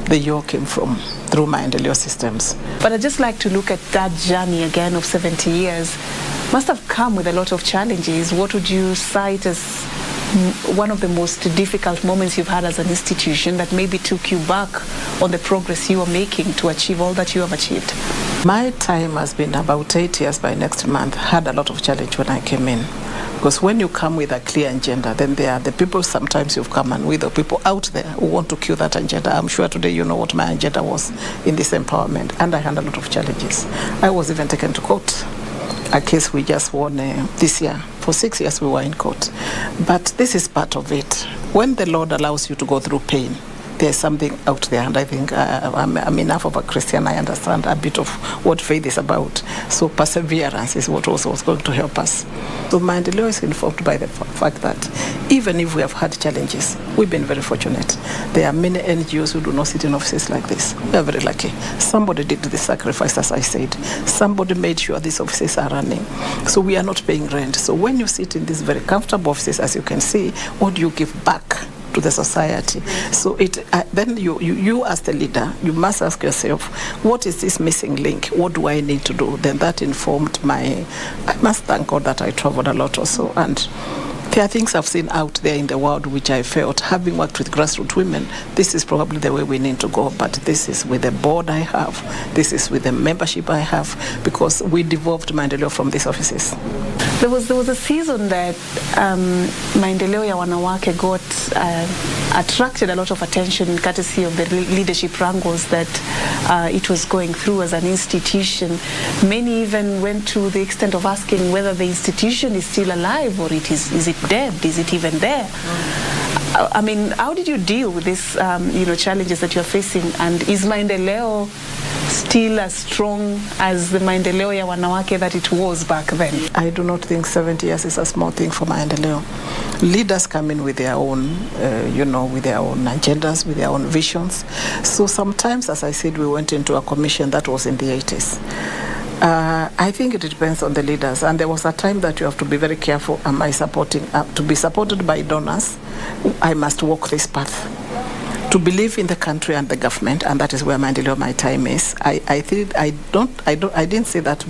They all came from through Maendeleo systems. But I'd just like to look at that journey again of 70 years. Must have come with a lot of challenges. What would you cite as one of the most difficult moments you've had as an institution that maybe took you back on the progress you are making to achieve all that you have achieved? My time has been about 8 years by next month. Had a lot of challenge when I came in. Because when you come with a clear agenda, then there are the people sometimes you've come and with the people out there who want to kill that agenda. I'm sure today you know what my agenda was in this empowerment. And I had a lot of challenges. I was even taken to court. A case we just won this year. For 6 years we were in court. But this is part of it. When the Lord allows you to go through pain, there's something out there, and I think I'm enough of a Christian. I understand a bit of what faith is about. So perseverance is what also was going to help us. So Maendeleo is informed by the fact that even if we have had challenges, we've been very fortunate. There are many NGOs who do not sit in offices like this. We are very lucky. Somebody did the sacrifice, as I said. Somebody made sure these offices are running. So we are not paying rent. So when you sit in these very comfortable offices, as you can see, what do you give back to the society? So then you as the leader, you must ask yourself, what is this missing link? What do I need to do? Then that informed I must thank God that I traveled a lot also, and there are things I've seen out there in the world which I felt, having worked with grassroots women, this is probably the way we need to go. But this is with the board I have, this is with the membership I have, because we devolved Maendeleo from these offices. There was a season that Maendeleo ya Wanawake got attracted a lot of attention courtesy of the leadership wrangles that it was going through as an institution. Many even went to the extent of asking whether the institution is still alive, or is it dead? Is it even there? I mean, how did you deal with these challenges that you're facing? And is Maendeleo still as strong as the maendeleo ya wanawake that it was back then? I do not think 70 years is a small thing for maendeleo. Leaders come in with their own, with their own agendas, with their own visions. So sometimes, as I said, we went into a commission that was in the 80s. I think it depends on the leaders, and there was a time that you have to be very careful. Am I supporting? To be supported by donors, I must walk this path. To believe in the country and the government, and that is where maendeleo my time is. I didn't say that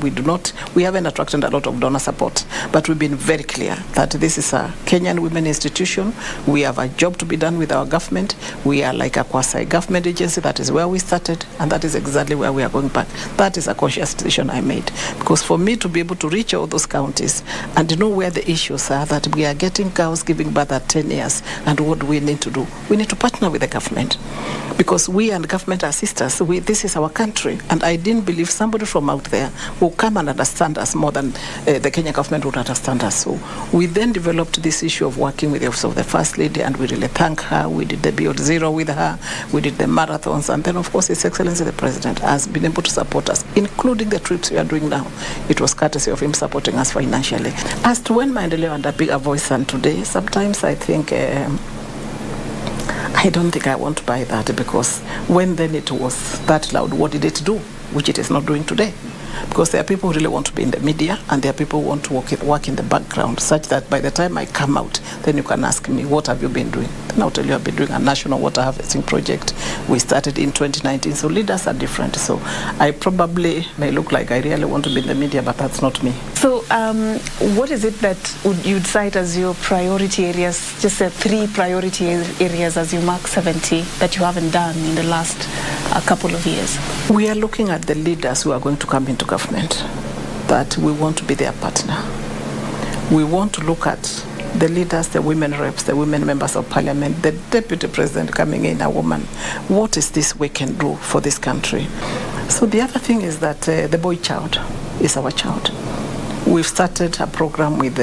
we haven't attracted a lot of donor support, but we've been very clear that this is a Kenyan women institution. We have a job to be done with our government. We are like a quasi-government agency. That is where we started, and that is exactly where we are going back. That is a conscious decision I made, because for me to be able to reach all those counties and to know where the issues are, that we are getting cows giving birth at 10 years, and what do we need to do? We need to partner with the government. Because we and government are sisters. This is our country, and I didn't believe somebody from out there will come and understand us more than the Kenya government would understand us. So we then developed this issue of working with the Office of the First Lady, and we really thank her. We did the Beyond Zero with her, we did the marathons, and then of course His Excellency the President has been able to support us, including the trips we are doing now. It was courtesy of him supporting us financially. As to when maendeleo had a bigger voice than today, sometimes I think I don't think I want to buy that, because when then it was that loud, what did it do? Which it is not doing today. Because there are people who really want to be in the media, and there are people who want to work in the background, such that by the time I come out, then you can ask me, what have you been doing? Then I'll tell you I've been doing a national water harvesting project. We started in 2019, so leaders are different. So I probably may look like I really want to be in the media, but that's not me. So what is it that you'd cite as your priority areas, just 3 priority areas as you mark 70 that you haven't done in the last couple of years? We are looking at the leaders who are going to come into government, that we want to be their partner. We want to look at the leaders, the women reps, the women members of parliament, the deputy president coming in, a woman. What is this we can do for this country? So the other thing is that the boy child is our child. We've started a program with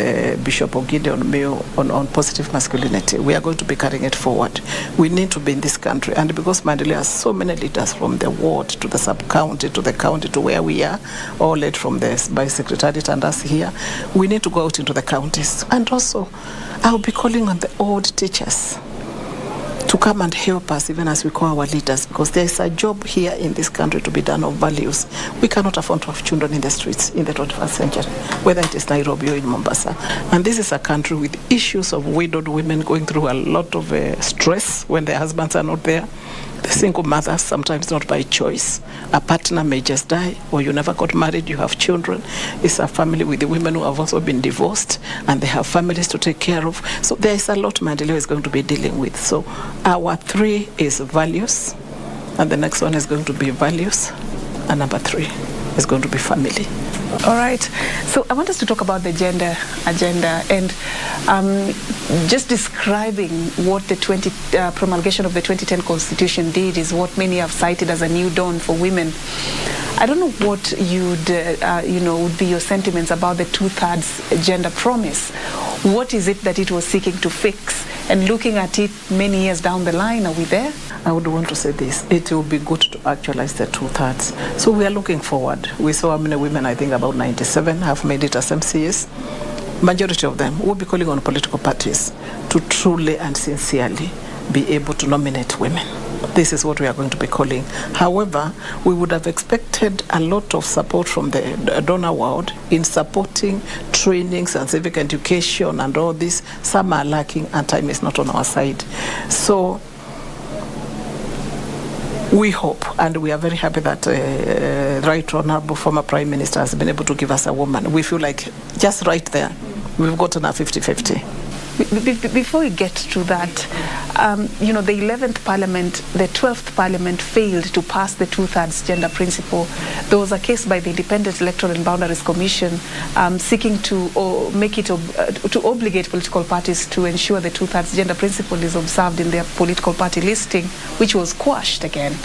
Bishop Rahab Muiu on positive masculinity. We are going to be carrying it forward. We need to be in this country, and because maendeleo has so many leaders from the ward to the sub-county to the county to where we are, all led from the by secretariat and us here, we need to go out into the counties. And also, I'll be calling on the old teachers to come and help us, even as we call our leaders, because there is a job here in this country to be done of values. We cannot afford to have children in the streets in the 21st century, whether it is Nairobi or in Mombasa. And this is a country with issues of widowed women going through a lot of stress when their husbands are not there. The single mothers, sometimes not by choice. A partner may just die, or you never got married, you have children. It's a family with the women who have also been divorced, and they have families to take care of. So there is a lot maendeleo is going to be dealing with. So our 3 is values, and the next one is going to be values, and number 3 is going to be family. All right. So I want us to talk about the gender agenda, and just describing what the promulgation of the 2010 Constitution did is what many have cited as a new dawn for women. I don't know what would be your sentiments about the 2/3 gender promise. What is it that it was seeking to fix? And looking at it many years down the line, are we there? I would want to say this. It will be good to actualize the 2/3. So we are looking forward. We saw how many women, I think about 97, have made it as MCAs. Majority of them will be calling on political parties to truly and sincerely be able to nominate women. This is what we are going to be calling. However, we would have expected a lot of support from the donor world in supporting trainings and civic education and all this. Some are lacking, and time is not on our side. So we hope, and we are very happy that Right Honorable former Prime Minister has been able to give us a woman. We feel like just right there, we've gotten a 50-50. Before we get to that, the 11th Parliament, the 12th Parliament failed to pass the 2/3 gender principle. There was a case by the Independent Electoral and Boundaries Commission seeking to make it to obligate political parties to ensure the 2/3 gender principle is observed in their political party listing, which was quashed again.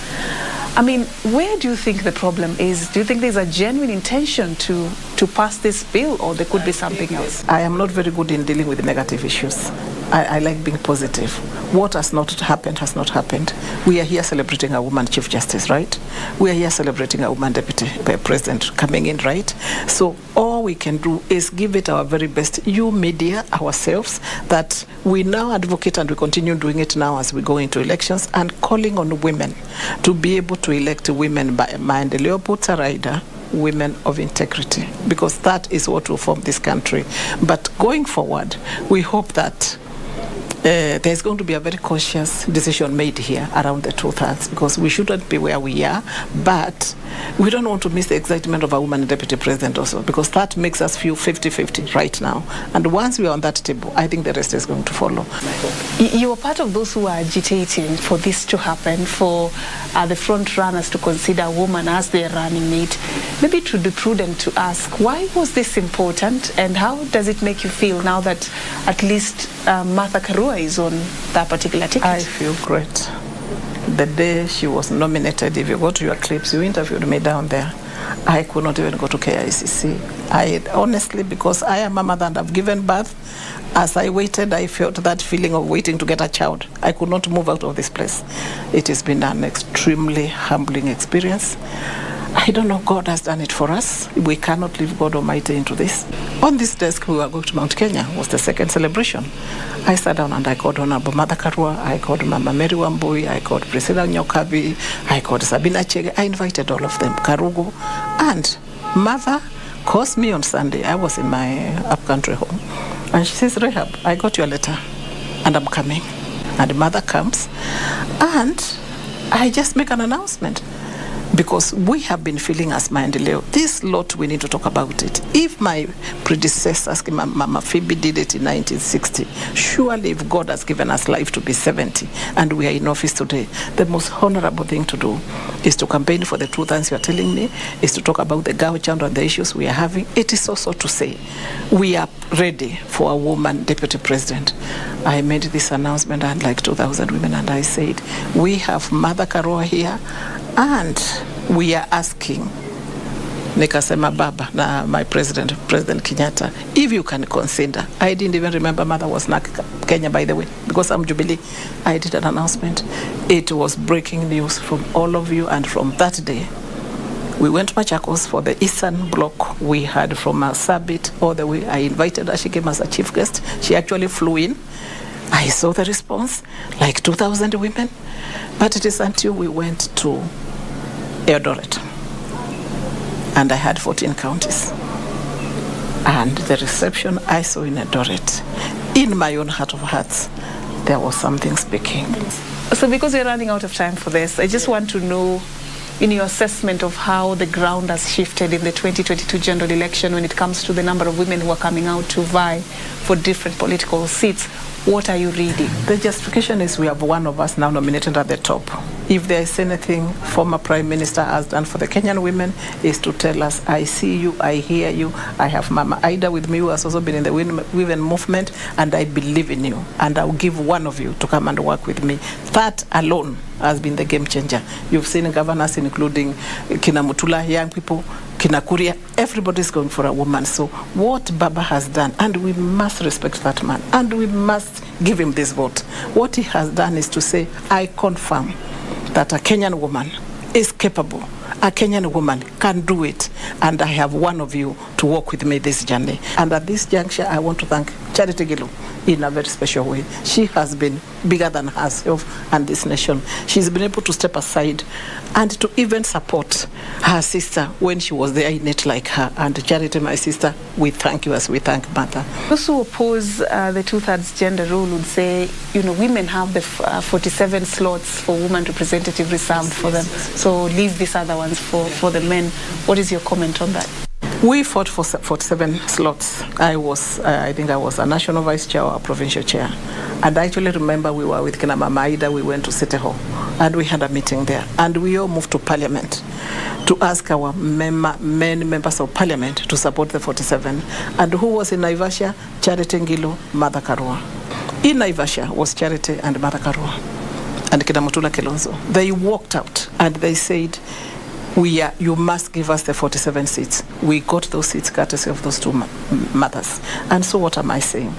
I mean, where do you think the problem is? Do you think there's a genuine intention to pass this bill, or there could be something else? I am not very good in dealing with negative issues. I like being positive. What has not happened has not happened. We are here celebrating a woman Chief Justice, right? We are here celebrating a woman Deputy President coming in, right? So all we can do is give it our very best, you media, ourselves, that we now advocate and we continue doing it now as we go into elections and calling on women to be able to elect women by Maendeleo Putaraida, women of integrity, because that is what will form this country. But going forward, we hope that there's going to be a very cautious decision made here around the 2/3, because we shouldn't be where we are, but we don't want to miss the excitement of a woman deputy president also, because that makes us feel 50-50 right now. And once we are on that table, I think the rest is going to follow. You are part of those who are agitating for this to happen, for the front runners to consider a woman as their running mate. Maybe it would be prudent to ask, why was this important, and how does it make you feel now that at least Martha Karua is on that particular ticket? I feel great. The day she was nominated, if you go to your clips, you interviewed me down there. I could not even go to KICC. Honestly, because I am a mother and I've given birth, as I waited, I felt that feeling of waiting to get a child. I could not move out of this place. It has been an extremely humbling experience. I don't know, God has done it for us. We cannot leave God Almighty into this. On this desk, we were going to Mount Kenya, was the second celebration. I sat down and I called Honorable Mother Karua, I called Mama Mary Wambui, I called Priscilla Nyokabi, I called Sabina Achieng. I invited all of them, Karugu. And Mother calls me on Sunday. I was in my upcountry home. And she says, Rahab, I got your letter and I'm coming. And Mother comes and I just make an announcement. Because we have been feeling as Maendeleo, this lot we need to talk about it. If my predecessors, Mama Phoebe did it in 1960, surely if God has given us life to be 70 and we are in office today, the most honorable thing to do is to campaign for the 2/3 you are telling me, is to talk about the girl child and the issues we are having. It is also to say we are ready for a woman deputy president. I made this announcement, I had like 2,000 women, and I said, we have Mother Karua here, and we are asking Nikasema Baba, my President Kenyatta, if you can consider. I didn't even remember Mother was not Kenya, by the way, because I'm Jubilee. I did an announcement. It was breaking news from all of you, and from that day, we went to Machakos for the Eastern Bloc. We had from Sabit all the way. I invited her. She came as a chief guest. She actually flew in. I saw the response, like 2,000 women. But it is until we went to Eldoret, and I had 14 counties. And the reception I saw in Eldoret, in my own heart of hearts, there was something speaking. So because we're running out of time for this, I just want to know, in your assessment of how the ground has shifted in the 2022 general election when it comes to the number of women who are coming out to vie for different political seats, what are you reading? The justification is we have one of us now nominated at the top. If there is anything former Prime Minister has done for the Kenyan women, is to tell us, I see you, I hear you, I have Mama Ida with me, who has also been in the women movement, and I believe in you, and I'll give one of you to come and work with me. That alone has been the game changer. You've seen governors, including Kina Mutula, young people, Kina Kioria, everybody's going for a woman. So what Baba has done, and we must respect that man, and we must give him this vote. What he has done is to say, I confirm that a Kenyan woman is capable. A Kenyan woman can do it, and I have one of you to walk with me this journey. And at this juncture, I want to thank Charity Gilu in a very special way. She has been bigger than herself and this nation. She's been able to step aside and to even support her sister when she was there in it like her. And Charity, my sister, we thank you as we thank Martha. Those who oppose the 2/3 gender rule would say, women have the 47 slots for women representative reserved for them. So leave these other ones for the men. What is your comment on that? We fought for 47 slots. I think I was a national vice chair or a provincial chair. And I actually remember we were with Kina Mama Ida, we went to City Hall, and we had a meeting there. And we all moved to Parliament to ask our men members of Parliament to support the 47. And who was in Naivasha? Charity Ngilu, Mother Karua. In Naivasha was Charity and Mother Karua and Kina Mutula Kilonzo. They walked out and they said, you must give us the 47 seats. We got those seats courtesy of those two mothers. And so what am I saying?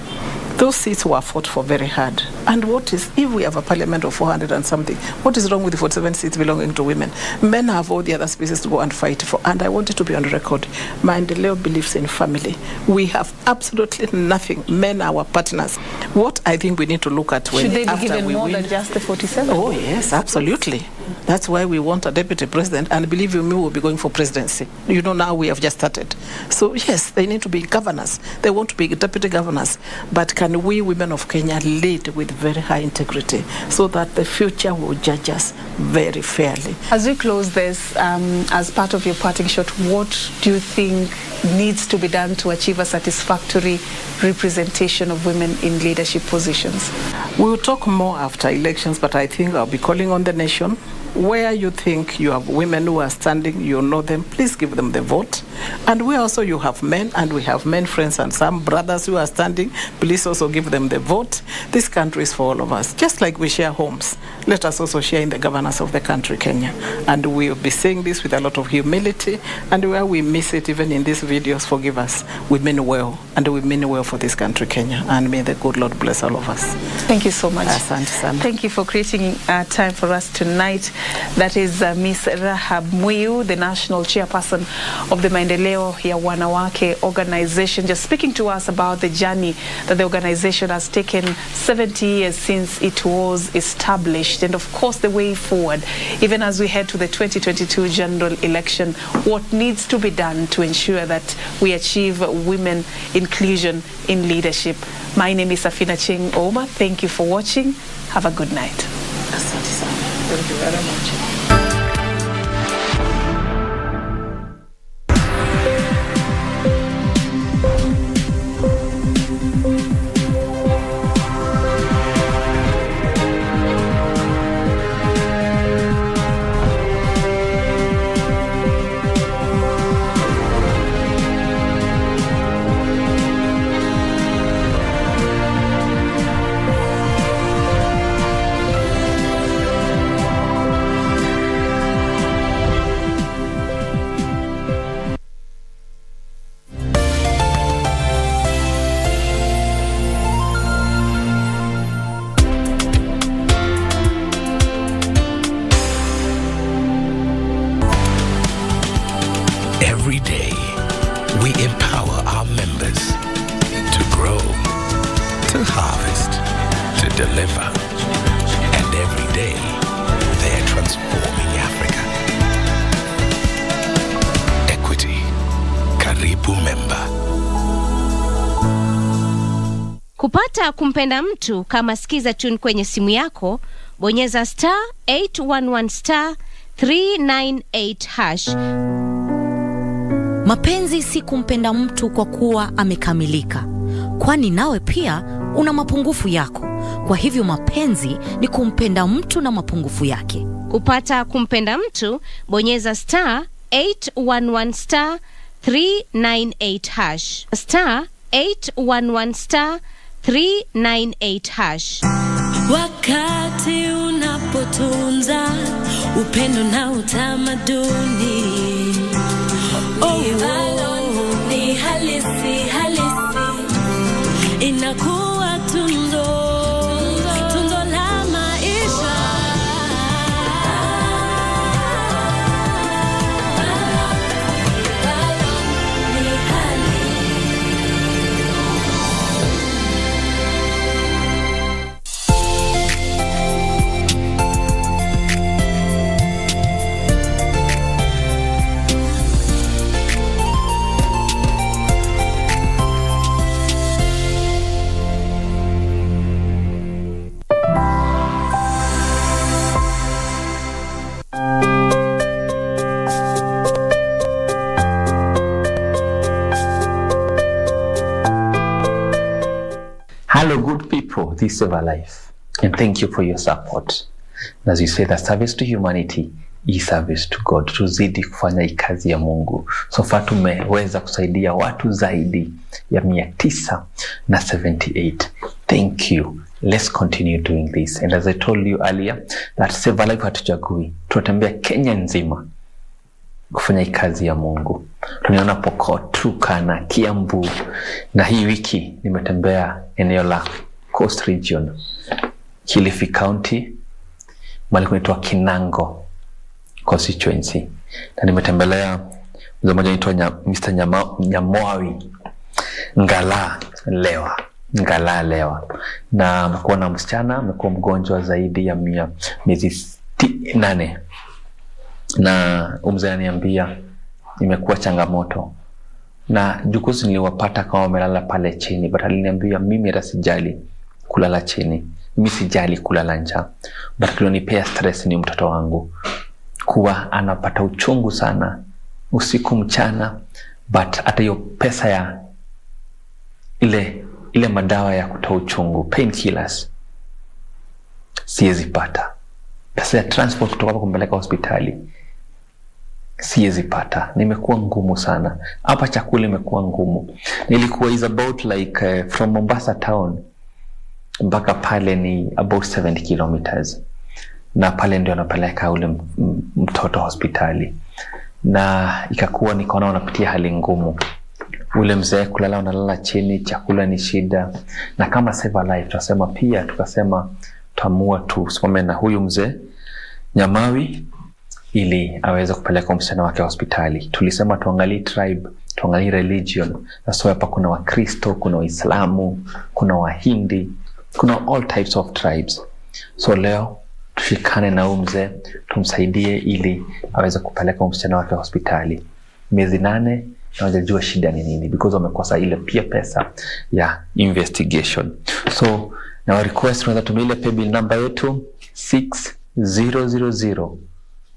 Those seats were fought for very hard. And what is, if we have a parliament of 400 and something, what is wrong with the 47 seats belonging to women? Men have all the other spaces to go and fight for. And I want it to be on record. Maendeleo believes in family. We have absolutely nothing. Men are our partners. What I think we need to look at when should they be after given we more win, than just the 47? Oh yes, absolutely. That's why we want a deputy president, and believe you me, we'll be going for presidency. You know, now we have just started. So yes, they need to be governors. They want to be deputy governors. But can we women of Kenya lead with very high integrity so that the future will judge us very fairly? As we close this, as part of your parting shot, what do you think needs to be done to achieve a satisfactory representation of women in leadership positions? We will talk more after elections, but I think I'll be calling on the nation. Where you think you have women who are standing, you know them, please give them the vote. And where also you have men, and we have men friends and some brothers who are standing, please also give them the vote. This country is for all of us. Just like we share homes, let us also share in the governance of the country, Kenya. And we'll be saying this with a lot of humility, and where we miss it, even in these videos, forgive us. We mean well, and we mean well for this country, Kenya. And may the good Lord bless all of us. Thank you so much. Asante sana. Thank you for creating time for us tonight. That is Miss Rahab Muiu, the national chairperson of the Maendeleo ya Wanawake organization, just speaking to us about the journey that the organization has taken 70 years since it was established, and of course the way forward, even as we head to the 2022 general election, what needs to be done to ensure that we achieve women inclusion in leadership. My name is Serfine Oma. Thank you for watching. Have a good night. Thank you very much. Every day, we empower our members to grow, to harvest, to deliver. And every day, they're transforming Africa. Equity, karibu member. Kupata kumpenda mtu kama skiza tune kwenye simu yako, bonyeza *811 *398#. Mapenzi si kumpenda mtu kwa kuwa amekamilika, kwani nawe pia una mapungufu yako. Kwa hivyo mapenzi ni kumpenda mtu na mapungufu yake. Kupata kumpenda mtu, bonyeza *811 *398#. *811 *398#. Wakati unapotunza upendo na utamaduni, ni halisi inakuwa tundo la maisha. Hello, good people. This is Save a Life, and thank you for your support. As you say, that service to humanity is service to God. Tuzidi kufanya hii kazi ya Mungu. So far tumeweza kusaidia watu zaidi ya 978. Thank you. Let's continue doing this. And as I told you earlier, that Save a Life hatujagui. Tunatembea Kenya nzima kufanya kazi ya Mungu. Tunaona Pokot, Turkana, Kiambu, na hii wiki nimetembea eneo la Coast Region, Kilifi County, mahali kunaitwa Kinango constituency, na nimetembelea mzee mmoja anaitwa Mr. Nyamoawi Ngala Lewa, na amekuwa na msichana, amekuwa mgonjwa zaidi ya miezi 8, na mzee ananiambia imekuwa changamoto, na jukuzi niliwapata kama wamelala pale chini, but aliniambia mimi hata sijali kulala chini, mimi sijali kulala njaa, but kilonipea stress ni mtoto wangu, kuwa anapata uchungu sana usiku mchana, but hata hiyo pesa ya ile madawa ya kutoa uchungu, painkillers, siwezi pata. Pesa ya transport kutoka hapa kumpeleka hospitali siwezi pata. Nimekuwa ngumu sana. Hapa chakula imekuwa ngumu. Nilikuwa is about like from Mombasa town mpaka pale ni about 70 kilometers. Na pale ndio anapeleka ule mtoto hospitali. Na ikakuwa nikaona wanapitia hali ngumu. Ule mzee kulala unalala chini, chakula ni shida. Na kama Save a Life tukasema tuamua tusimame na huyu mzee Nyamawi ili aweze kupeleka msichana wake hospitali. Tulisema tuangalie tribe, tuangalie religion. Na so hapa kuna Wakristo, kuna Waislamu, kuna Wahindi, kuna all types of tribes. So leo tushikane na huyu mzee, tumsaidie ili aweze kupeleka msichana wake hospitali. Miezi 8 na wajajua shida ni nini, because wamekosa ile pia pesa ya investigation. So na request tunaweza tumia ile paybill number yetu 600054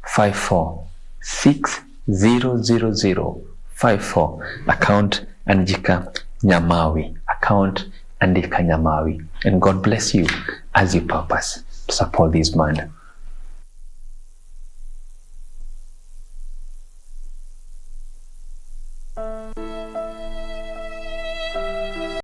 600054, account andika Nyamawi, account andika Nyamawi, and God bless you as you purpose to support this man.